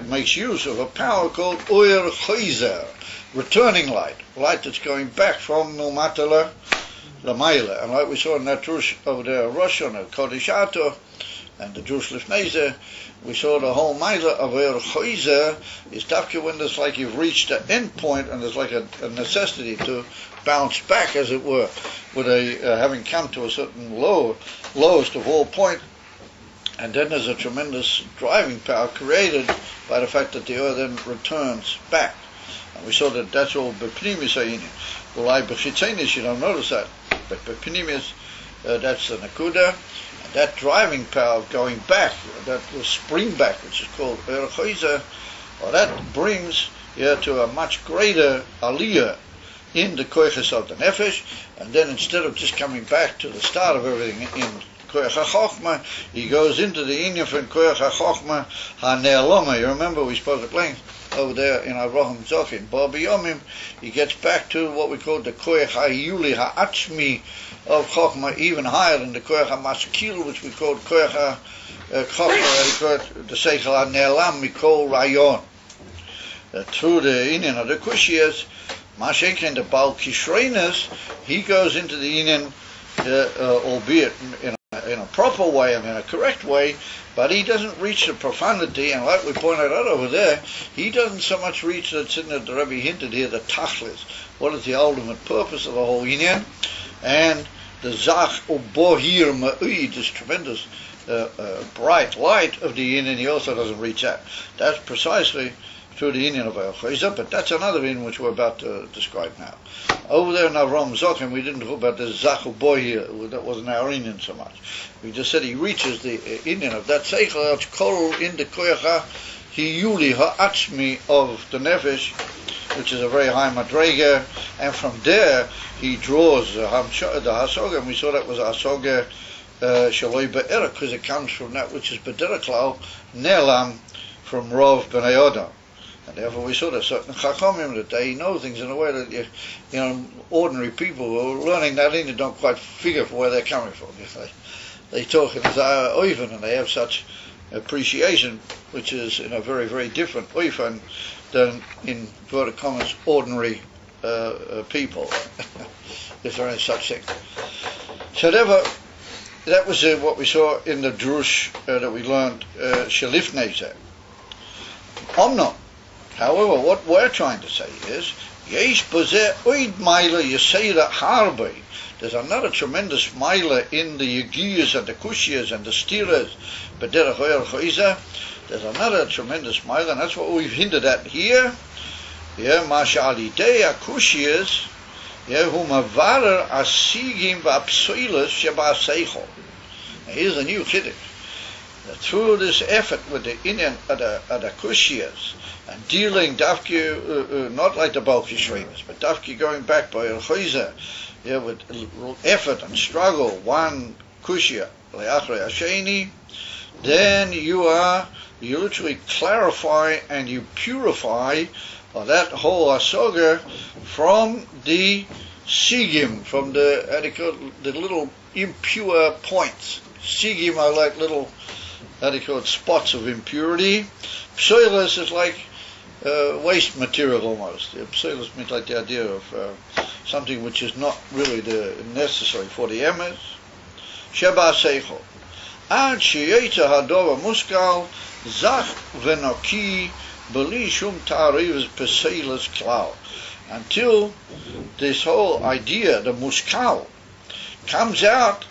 makes use of a power called Oyer Choizer, returning light that's going back from Milmatala Lamaila. And like we saw in that Drush over there, Rosh Hashanah, Kodesh Ato, and the Drush Lifnei, we saw the whole Maila of Oyer Choizer is tafka when there's like you've reached the end point and there's like a necessity to bounce back, as it were, with having come to a certain lowest of all point, and then there's a tremendous driving power created by the fact that the oil then returns back. And we saw that that's all bepnimis ha'inyan. Ulai b'chitzenis you don't notice that, but bepnimis that's the nakuda. That driving power of going back, that spring back, which is called Oyer Choizer, that brings to a much greater aliyah in the koiches of the nefesh, and then instead of just coming back to the start of everything in koich ha-chochma, he goes into the inyan from koich ha-chochma ha-ne'aloma. You remember we spoke at length over there in Avraham Zokin, Bobby Yomim. He gets back to what we call the koich ha-yuli ha-atzmi of chochma, even higher than the koich ha-maskil, which we call koich ha-chochma, the seichel ha-ne'alam, we call rayon. Through the inyan of the kushiyas, Mashenkin, the Baal Kishreinus, he goes into the inyan, albeit in a proper way and in a correct way, but he doesn't reach the profundity, and like we pointed out over there, he doesn't so much reach that's in the Rebbe hinted here, the tachlis. What is the ultimate purpose of the whole inyan? And the zach ubohir ma'id, this tremendous bright light of the inyan, he also doesn't reach that. That's precisely through the inyan of Oyer Choizer, but that's another inyan which we're about to describe now. Over there in Avram Zokim, we didn't talk about the Zachu boy here, that wasn't our inyan so much. We just said he reaches the inyan of that Seichel, that's Kol in the Koyach HaYuli HaAtzmi of the Nefesh, which is a very high madrega, and from there he draws the Hasoga, and we saw that was Hasoga Shaloi Be'erek, because it comes from that which is B'derek Ne'elam, from Rov B'nai Adam. And therefore we saw that certain chachamim that they know things in a way that ordinary people who are learning that in don't quite figure for where they're coming from. They talk in Zayah Oifen and they have such appreciation, which is in a very, very different Oifen than in inverted commas ordinary people, if there is such thing. So therefore, that was what we saw in the Drush that we learned Shalifnei. Omno. However, what we're trying to say is, there's another tremendous maila in the Yagiyas and the Kushiyas and the Stiras, but there's another tremendous maila, and that's what we've hinted at here. Masha'alidei Kushiyas, Humavarer Asigim V'Apsoilas Sheba Seichel. Here's a new chiddush. Through this effort with the inyan of the Kushiyas, and dealing dafki, not like the Baal Kishreinus, but dafki going back by Oyer Choizer, with effort and struggle, one kushya le'achrei hasheni, then you literally clarify and you purify that whole asoga from the sigim, from the little impure points. Sigim are like little, spots of impurity. Psoilus is like waste material almost. Psoilus means like the idea of something which is not really necessary for the emes. Sheba seichel. Ad sheyetza hadova muskal zach v'noki b'li shum ta'arivus psoilus klal. Until this whole idea, the muskal, comes out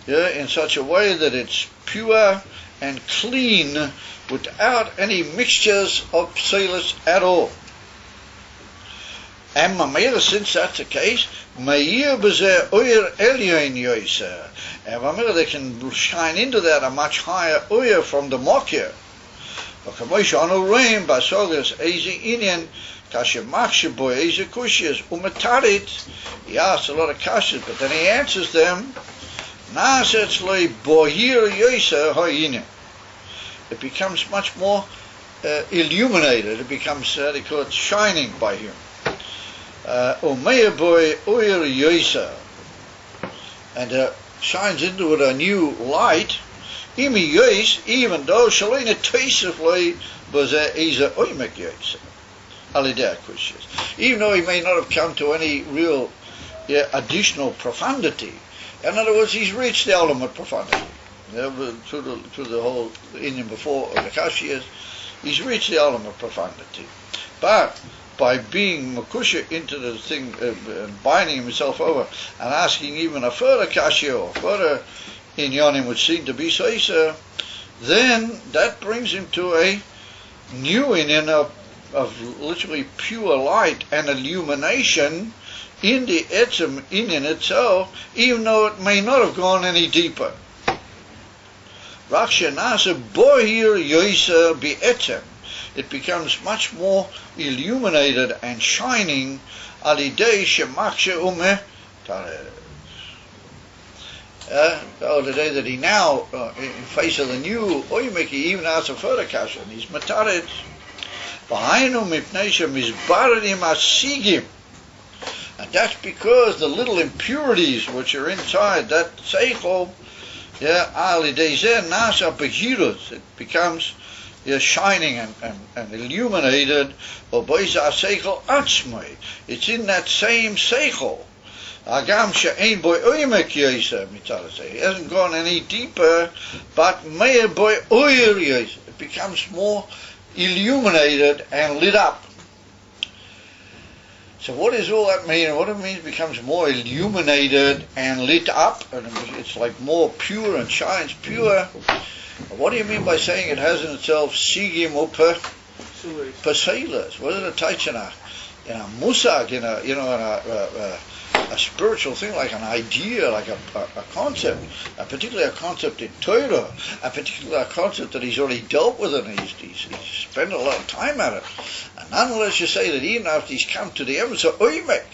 in such a way that it's pure and clean without any mixtures of psoilus at all. And Mamela, since that's the case, Meir b'zeh oyer elyon yoser. And Mamela, they can shine into that a much higher oyer from the mokir. V'kamosh anu reim basogas ezi inyan kasher machshe boy ezi kushiyas umetarit. He asks a lot of kashas, but then he answers them. Nasetzlei bohir yoser hoyinyan. It becomes much more illuminated. It becomes, they call it shining by him. Umeya boy oyer yoser, and shines into it a new light. Imi yois, even though shalina teiseflei baze eza oimek yoser. Alidea kushis. Even though he may not have come to any real additional profundity. In other words, he's reached the ultimate profundity. Through the whole Indian before the Kashiyas, he's reached the ultimate profundity. But by being makusha into the thing, binding himself over and asking even a further Kashya or further inyanim which seem to be Saisa, then that brings him to a new inyan of literally pure light and illumination in the etzem inyan itself, even though it may not have gone any deeper. It becomes much more illuminated and shining. The day that he now, in face of the new Oymeki, even asks a further kasha, and he's mataret. And that's because the little impurities which are inside that seichel, it becomes shining and illuminated. It's in that same seichel. He hasn't gone any deeper, but it becomes more illuminated and lit up. So what does all that mean? What it means becomes more illuminated and lit up, and it's like more pure and shines pure. What do you mean by saying it has in itself sigim upa paseilas? What is it a musag, a spiritual thing, like an idea, like a concept, particularly a concept in Torah, a particular concept that he's already dealt with and he's spent a lot of time at it. And nonetheless, you say that even after he's come to the emes of Oimek,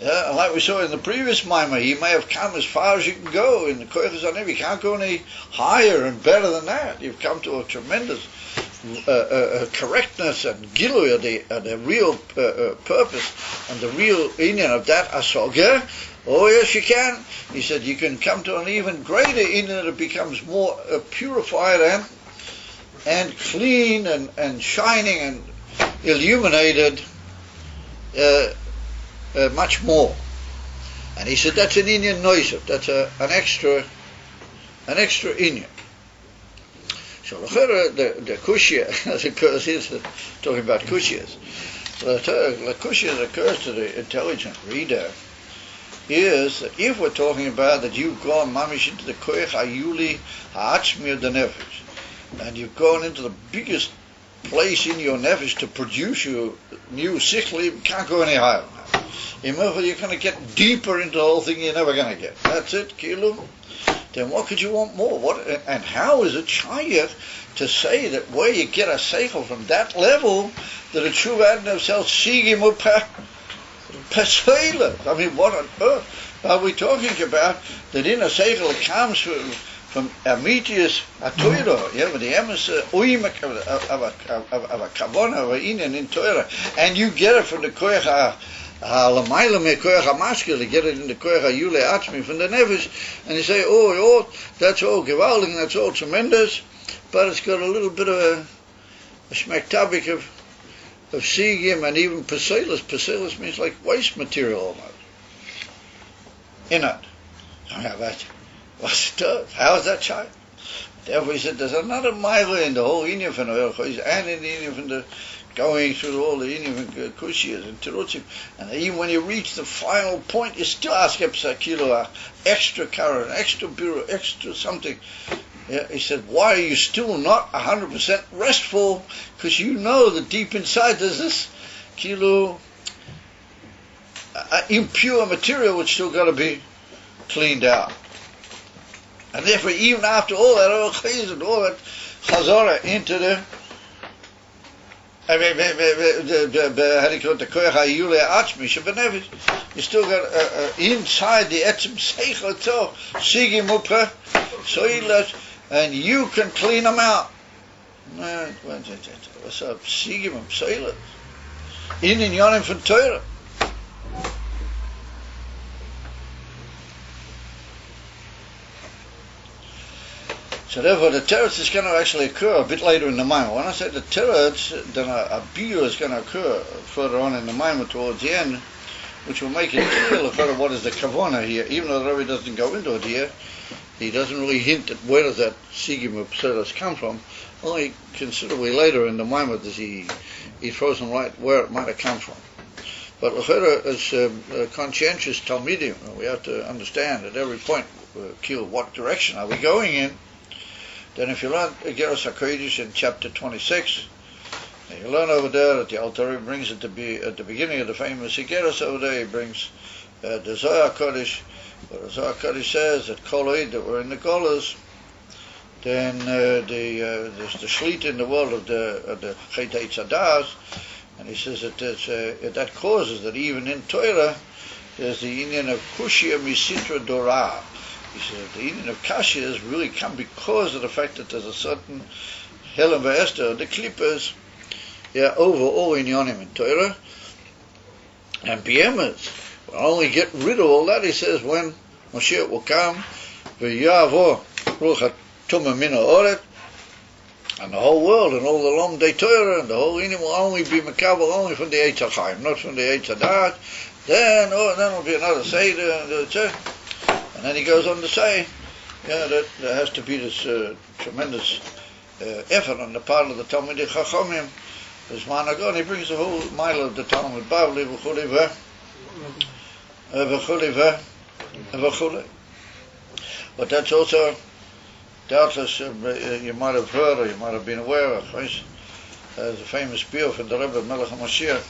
and like we saw in the previous Maimah, he may have come as far as you can go in the Koyches HaNevi. You can't go any higher and better than that. You've come to a tremendous correctness and gilui of the real purpose and the real inyan of that asoga. Oh yes, you can. He said you can come to an even greater inyan that becomes more purified and clean and shining and illuminated much more. And he said that's an inyan noisef. That's an extra inyan. So the kushya, as it occurs, he's talking about kushyas. The kushya that occurs to the intelligent reader is that if we're talking about that you've gone mamish into the koyach hayuli ha'atzmi of the nefesh, and you've gone into the biggest place in your nefesh to produce your new sichli, you can't go any higher than that. You're going to get deeper into the whole thing you're never going to get. That's it, kilu. Then what could you want more? What and how is it shayach to say that where you get a seichel from that level that a true adon of self sigim paseilas? I mean, what on earth? But we're talking about that in a seichel comes from Amitius Torah, yeah, with the emes oimek of a kavona of a inyan in Torah, and you get it from the koyach ha'lamayla me koyach ha'maskil, you get it in the koyach ha'yule atzmi from the nefesh, and you say, oh, that's all gewaldig, that's all tremendous, but it's got a little bit of a shmektabik of sigim and even paselis. Paselis means like waste material almost in it. What's it does? How is that child? Therefore he said there's another mile in the whole Inyan from the Oil and in the Inyan from the going through all the Inyan from Kushiyas and Terutzim. And even when you reach the final point, you still ask kilo extra current, extra bureau, extra something. Yeah, he said, why are you still not 100% restful? Because you know that deep inside there's this kilo impure material which still got to be cleaned out. And therefore, even after all that and all that chazara into the koyach ha'yule atzmi shebenefesh, you still got inside the etzem seichel tov sigim upra soilas, and you can clean them out. What's up, sigim and soilas in yonim from Torah. So therefore the teretz is going to actually occur a bit later in the Maimon. When I say the teretz, then a biur is going to occur further on in the Maimon towards the end, which will make it clear further what is the kavana here. Even though the Rebbe doesn't go into it here, he doesn't really hint at where does that sigim of pseudus come from. Only considerably later in the Maimon does he throws them right where it might have come from. But as conscientious Talmidim, we have to understand at every point, what direction are we going in? Then if you learn Igeros HaKodesh in chapter 26, you learn over there that the Alter Rebbe brings it to be at the beginning of the famous Igeros over there, he brings the Zohar HaKodesh, where the Zohar HaKodesh says that Kol Oid that were in the Golas, then there's the Shlit in the world of the Chet Eitz Hadas, and he says that that causes that even in Torah there's the Inyan of Kushia Misitra Dorah. He said the Inyan of Kashyas really come because of the fact that there's a certain Helen V'Esther, the Klippers, over all Inyanim in Torah, and B'yemes will only get rid of all that, he says, when Moshiach will come, V'yavo Ruch HaTumah Min HaOret, and the whole world and all the Lomdei Torah and the whole Inyan will only be Mekabel only from the Eitz HaChaim, not from the Eitz HaDaat. Then will be another Seder, and then he goes on to say, that there has to be this tremendous effort on the part of the Talmidei Chachamim. This man agon, he brings the whole mile of the Talmud Bavli v'chuli. But that's also doubtless you might have heard or you might have been aware of. There's a famous biur from the Rebbe Melech HaMashiach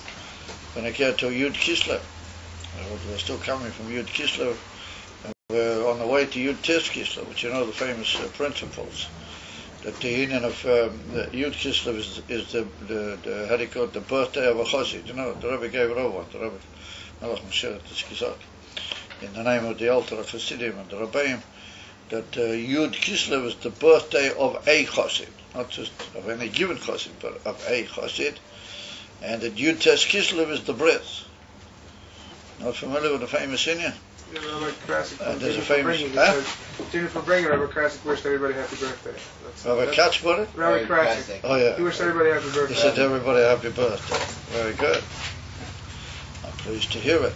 when it came to Yud Kislev. We're still coming from Yud Kislev. We're on the way to Yud Tes Kislev, which you know the famous principles. That the union of Yud Kislev is the how do you call it, the birthday of a Chassid. You know, the Rebbe gave it over, the Rebbe Melech Mashiach Tzkizot, in the name of the Alter Chassidim and the Rabbeim, that Yud Kislev is the birthday of a Chassid, not just of any given Chassid, but of a Chassid, and that Yud Tes Kislev is the bris. Not familiar with the famous Inyan? Yeah, Rabbi Krasik. There's a famous. Jennifer Bringer, Rabbi Krasik wished everybody happy birthday. Rabbi Katz put it? Rabbi Krasik. Oh, yeah. He wished everybody happy birthday. He said to everybody happy birthday. Very good. I'm pleased to hear it.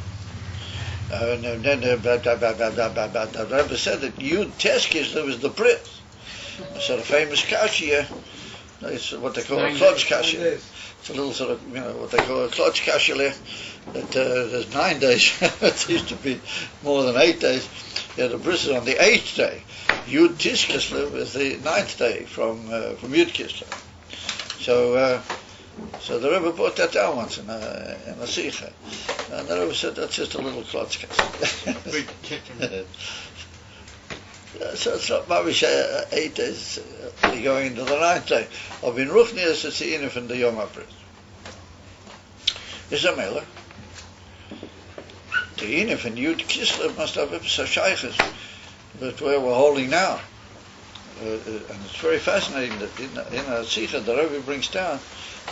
And then the Rebbe said that Yud Tes Kislev is the bris. So the famous Kashya, it's what they call a klotz Kashya. It's a little sort of, what they call a klotz Kashya. That there's 9 days. It used to be more than 8 days. Yeah, the bris is on the 8th day. Yud Tes Kislev is the 9th day from Yud Kislev. So the Rebbe brought that down once in a Sikha. And the Rebbe said that's just a little klotz Kashya. So it's not Mavish 8 days going into the 9th day. Of in Ruchnias it's the Inif and the Yom HaBris. Is a Mela. the Inif and Yud Kislev must have Ipsa Shaykhs, but where we're holding now. And it's very fascinating that in a Sikha the Rebbe brings down,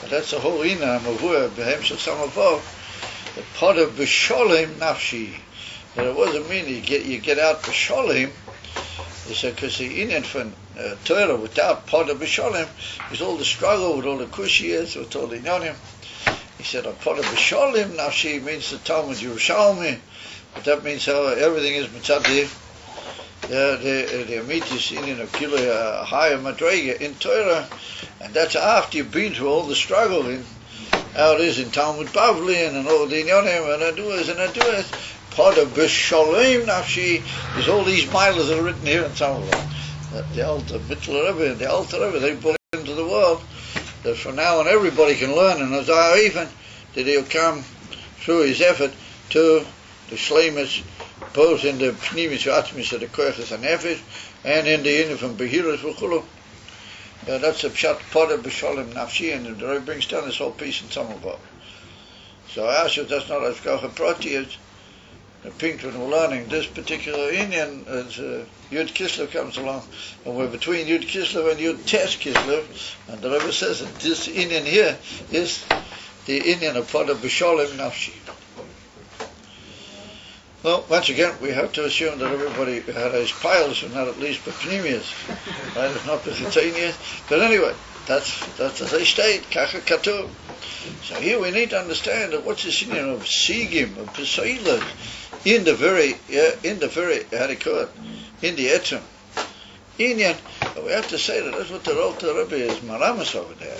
and that's the whole Ina Mavur Behemshel Samavov, the Poda B'Sholem Nafshi. That it wasn't mean you get out B'Sholem. He said because the Indian from Torah without Poda B'Sholem is all the struggle with all the Kushiyas, with all the Inyanim. He said Poda B'Sholem Nafshi means the Talmud Yerushalmi, but that means how everything is Mitzadi. The Amitis Indian of Kilo higher Madrega in Torah, and that's after you've been through all the struggle in how it is in Talmud Bavli and all the Inyanim and Aduas. Poda B'Sholem Nafshi is all these miles that are written here in some of them. The Alter Mittler Rebbe and the Alter Rebbe, they brought into the world that from now on everybody can learn, and as I even that he'll come through his effort to the Shleimus, both in the Pnimis V'Atzmis of the Koyachas HaNefesh and in the Inif and Behiras V'Chulu. That's a Pshat Poda B'Sholem Nafshi, and the Rebbe brings down this whole piece in some of them. So I ask you, that's not as Gacha Prati is. The pink when we're learning this particular Indian, as Yud Kislev comes along, and we're between Yud Kislev and Yud Tes Kislev, and the Rebbe says that this Indian here is the Indian of Poda B'Sholem Nafshi. Well, once again, we have to assume that everybody had his piles, and not at least B'Pnimius, right? It's not B'Chitzonius. But anyway, that's as they state, Kacha Katu. So here we need to understand that what's this Indian of Sigim, of Pesailas, in the very, how do you call it, in the Etzim. Indian, we have to say that that's what the Alter Rebbe is Maramas over there.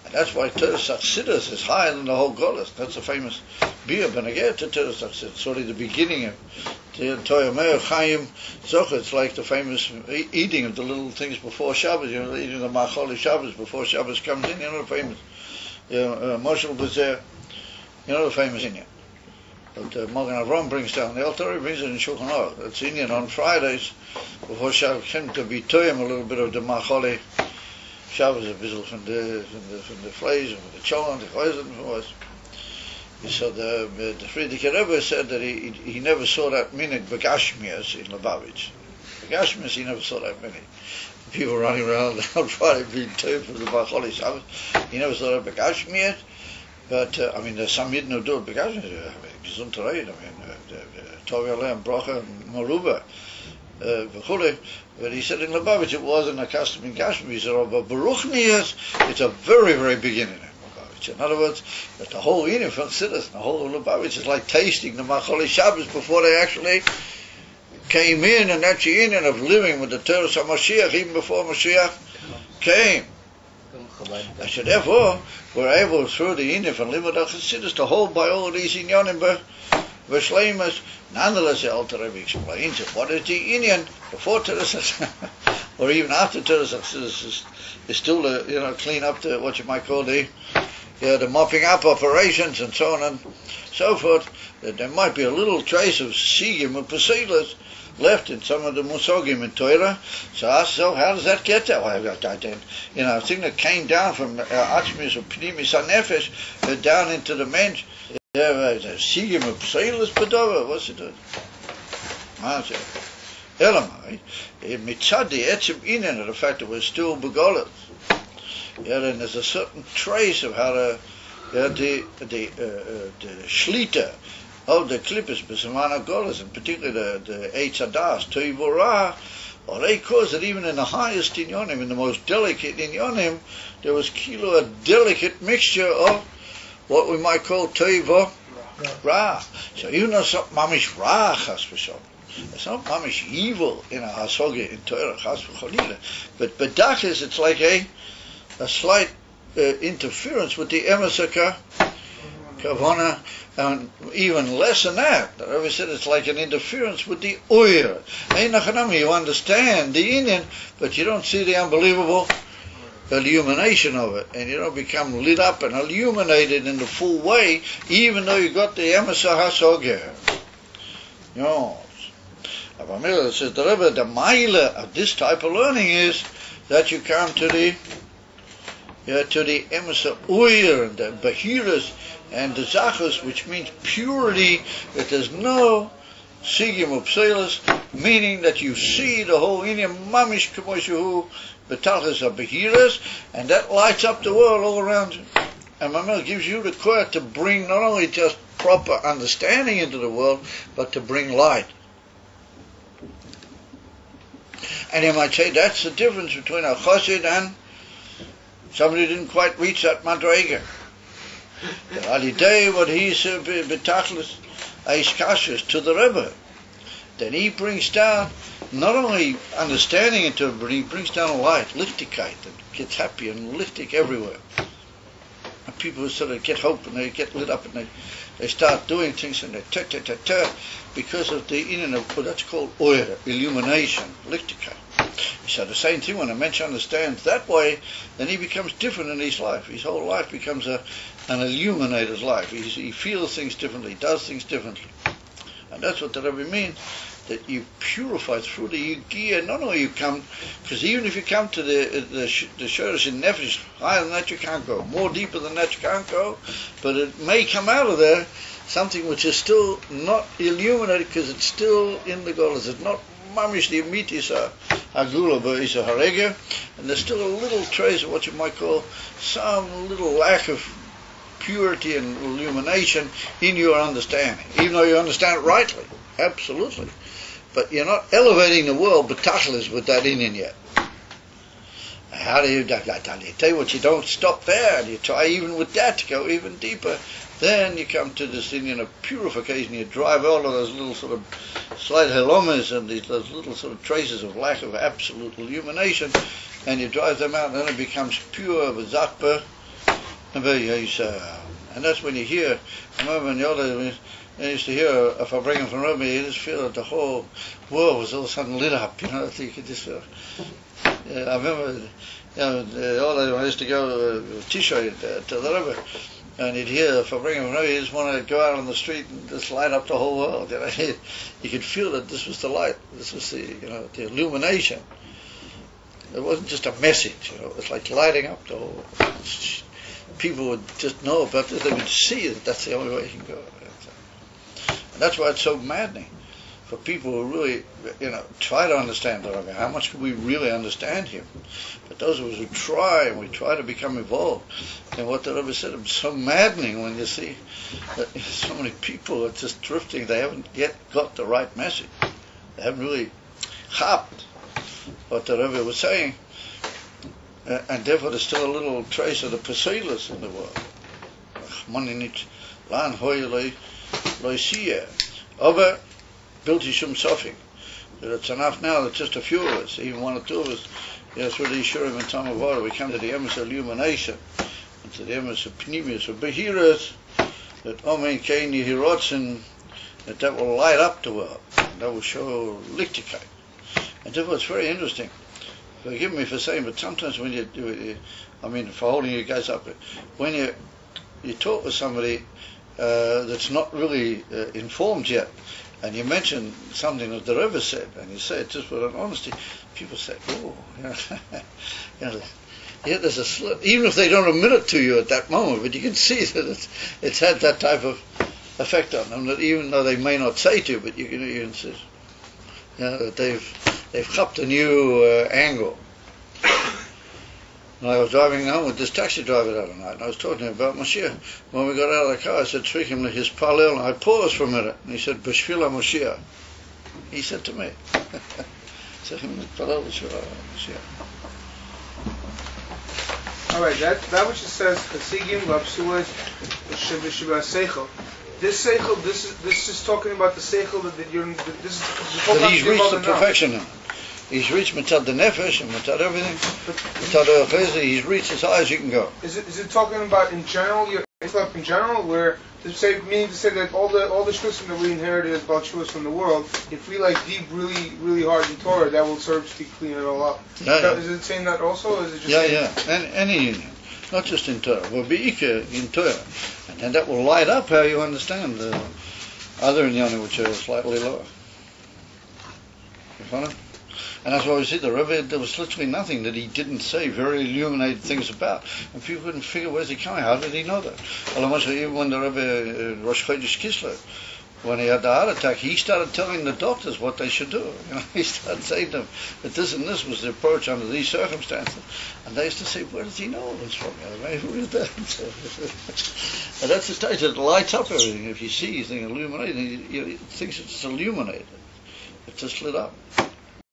And that's why Teres Achsidus is higher than the whole Golas. That's the famous Bia Benegeh to Teres Achsidus. Sort of the beginning of the Toyameh Chaim Zoch. It's like the famous eating of the little things before Shabbos. You know, eating the Machali Shabbos before Shabbos comes in. You know the famous. Moshe was there. You know the famous Indian. But Magen Avram brings down. The Alter Rebbe brings it in Shulchan Aruch. That's Indian on Fridays before Shabbos came to be Toyam a little bit of the Machali Shabbos, a bit from the fleis and the cholent, the chayzen was. So the Frierdiker Rebbe said that he never saw that minute Begashmias in Lubavitch. Begashmias, he never saw that minute. People running around on Friday being told for the Machali Shabbos. He never saw that Begashmias. But I mean, there's some Yidden who do it Begashmias. Gesundheit, I mean, Tovi Aleh, Bracha, Maruba. But he said in Lubavitch it wasn't a custom in Gashmi. He said, but Baruchnias, it's a very, very beginning in Lubavitch. In other words, that the whole Indian from Siddur, the whole of Lubavitch is like tasting the Machali Shabbos before they actually came in, and that's the Indian of living with the Torah HaMashiach even before Mashiach came. I said, therefore, we're able through the Indian from Limud HaChassidus to hold by all of these Inyanim V'Shleimus. Nonetheless, the Alter Rebbe explains it. What is the Indian before Teres or even after Teres is still to clean up the what you might call the mopping up operations and so on and so forth. That there might be a little trace of Sigim or Pesailas left in some of the Musogim in Torah. So how does that get there? A thing that came down from Atzmis or Pnimis HaNefesh down into the Mensch. Sigim of Pesailas Padova, what's it doing? Elamai, Mitzad the Etzim Inen, the fact that we're still Begolas. Then there's a certain trace of how the Shlita of the Klippus, Besamana Golas, and particularly the Eitz Hadas, Toivora, or they cause that even in the highest Inyonim, in the most delicate Inyonim, there was a delicate mixture of what we might call Toiva Ra. So even though it's not Mamish Ra, Chas v'Shalom, it's not Mamish evil in a Hasoga in Torah, Chas v'Cholila, but Bedachis, it's like a slight interference with the Emes Kavana, and even less than that. The Rebbe said it's like an interference with the Uyer. You understand the Indian, but you don't see the unbelievable illumination of it, and you don't become lit up and illuminated in the full way, even though you got the Emes HaSoger. No. Abamila says the Rebbe, the Maila of this type of learning is that you come to the to the Emesa Oyer and the Bahiras and the Zachas, which means purity, that there's no Sigim Upselis, meaning that you see the whole Indian Mamish Kamoshu Betalchas of Bahiras, and that lights up the world all around you. And Mamel gives you the courage to bring not only just proper understanding into the world, but to bring light. And you might say that's the difference between a chassid and somebody who didn't quite reach that madrega. The Alidei, what he's betachlis, aiskashis to the Rebbe. Then he brings down not only understanding into it, but he brings down light, lichtigkeit, that gets happy and lichtig everywhere. And people sort of get hope and they get lit up and they start doing things and they because of the well, that's called oyer, illumination, lichtigkeit. So the same thing, when a man understands that way, then he becomes different in his life. His whole life becomes an illuminator's life. He feels things differently, does things differently. And that's what the Rebbe means, that you purify through the Yigiyah. Not only you come, because even if you come to the Shoresh in Nefesh, higher than that you can't go. More deeper than that you can't go. But it may come out of there something which is still not illuminated, because it's still in the Golas. It's not mamish the amitis hagula ba'isa harega, and there's still a little trace of what you might call some little lack of purity and illumination in your understanding, even though you understand it rightly, absolutely. But you're not elevating the world betachlis with that in yet. How do you tell you what? You don't stop there, and you try even with that to go even deeper. Then you come to this Indian of purification. You drive all of those little sort of slight helomas and those little sort of traces of lack of absolute illumination, and you drive them out, and then it becomes pure v'zakba. And that's when you hear. I remember in the old days, I used to hear if I bring him from Rome, you just feel that the whole world was all of a sudden lit up. You know, you could just feel. I remember, the old days when I used to go Tishrei to the Rebbe, and you'd hear if I bring him from Rome, you just want to go out on the street and just light up the whole world. You know, you could feel that this was the light, this was the illumination. It wasn't just a message. It was like lighting up the whole. People would just know about this. They would see that that's the only way you can go. And that's why it's so maddening for people who really, try to understand the Rebbe. How much can we really understand him? But those of us who try, and we try to become involved, and what the Rebbe said, it's so maddening when you see that so many people are just drifting. They haven't yet got the right message. They haven't really chapped what the Rebbe was saying. And therefore there's still a little trace of the Peselas in the world. Aber bilti shum sofik. It's enough now that just a few of us, even one or two of us, through the Yishurim and Tamavara, we come to the emes of illumination, and to the emes of Pnimius, of Behiras, that Omen Kain Yehirotzen, that will light up the world, and that will show lichtigkeit. And therefore it's very interesting. Forgive me for saying, but sometimes when you do it, for holding you guys up, when you talk with somebody that's not really informed yet, and you mention something that the Rebbe said, and you say it just with an honesty, people say, oh, there's a slip, even if they don't admit it to you at that moment, but you can see that it's had that type of effect on them, that even though they may not say to you, but you can see that they've chopped a new angle. And I was driving home with this taxi driver the other night, and I was talking to him about Mashiach. When we got out of the car, I said, "Tzrikim his palel," and I paused for a minute, and he said, "B'shvila Mashiach." He said to me, "Tzrikim palel b'shvila Mashiach." All right, that which it says, "Chasigim v'apsuas sheb'shiva seichel." This seichel, this is talking about the seichel that you're. That he's reached the perfection in it. He's reached Mitzad the Nefesh and Mitzad everything. Mitzad the Chesed, he's reached as high as you can go. Is it talking about in general? In general, where meaning to say that all the shlusim that we inherited as Baal Shuas from the world, if we deep really really hard in Torah, that will serve to clean it all up. Is it saying that also? Or is it just any union, not just in Torah. Well, Be'ika in Torah, and then that will light up how you understand the other inyanim which are slightly lower. You follow? And that's why we see the Rebbe, there was literally nothing that he didn't say very illuminated things about. And people couldn't figure, where's he coming? How did he know that? Even when the Rebbe, Rosh Chodesh Kislev, when he had the heart attack, he started telling the doctors what they should do. He started saying to them that this and this was the approach under these circumstances. And they used to say, where does he know this from? Who is that? And that's the stage that lights up everything. If you see anything illuminated, he thinks it's illuminated. It's just lit up.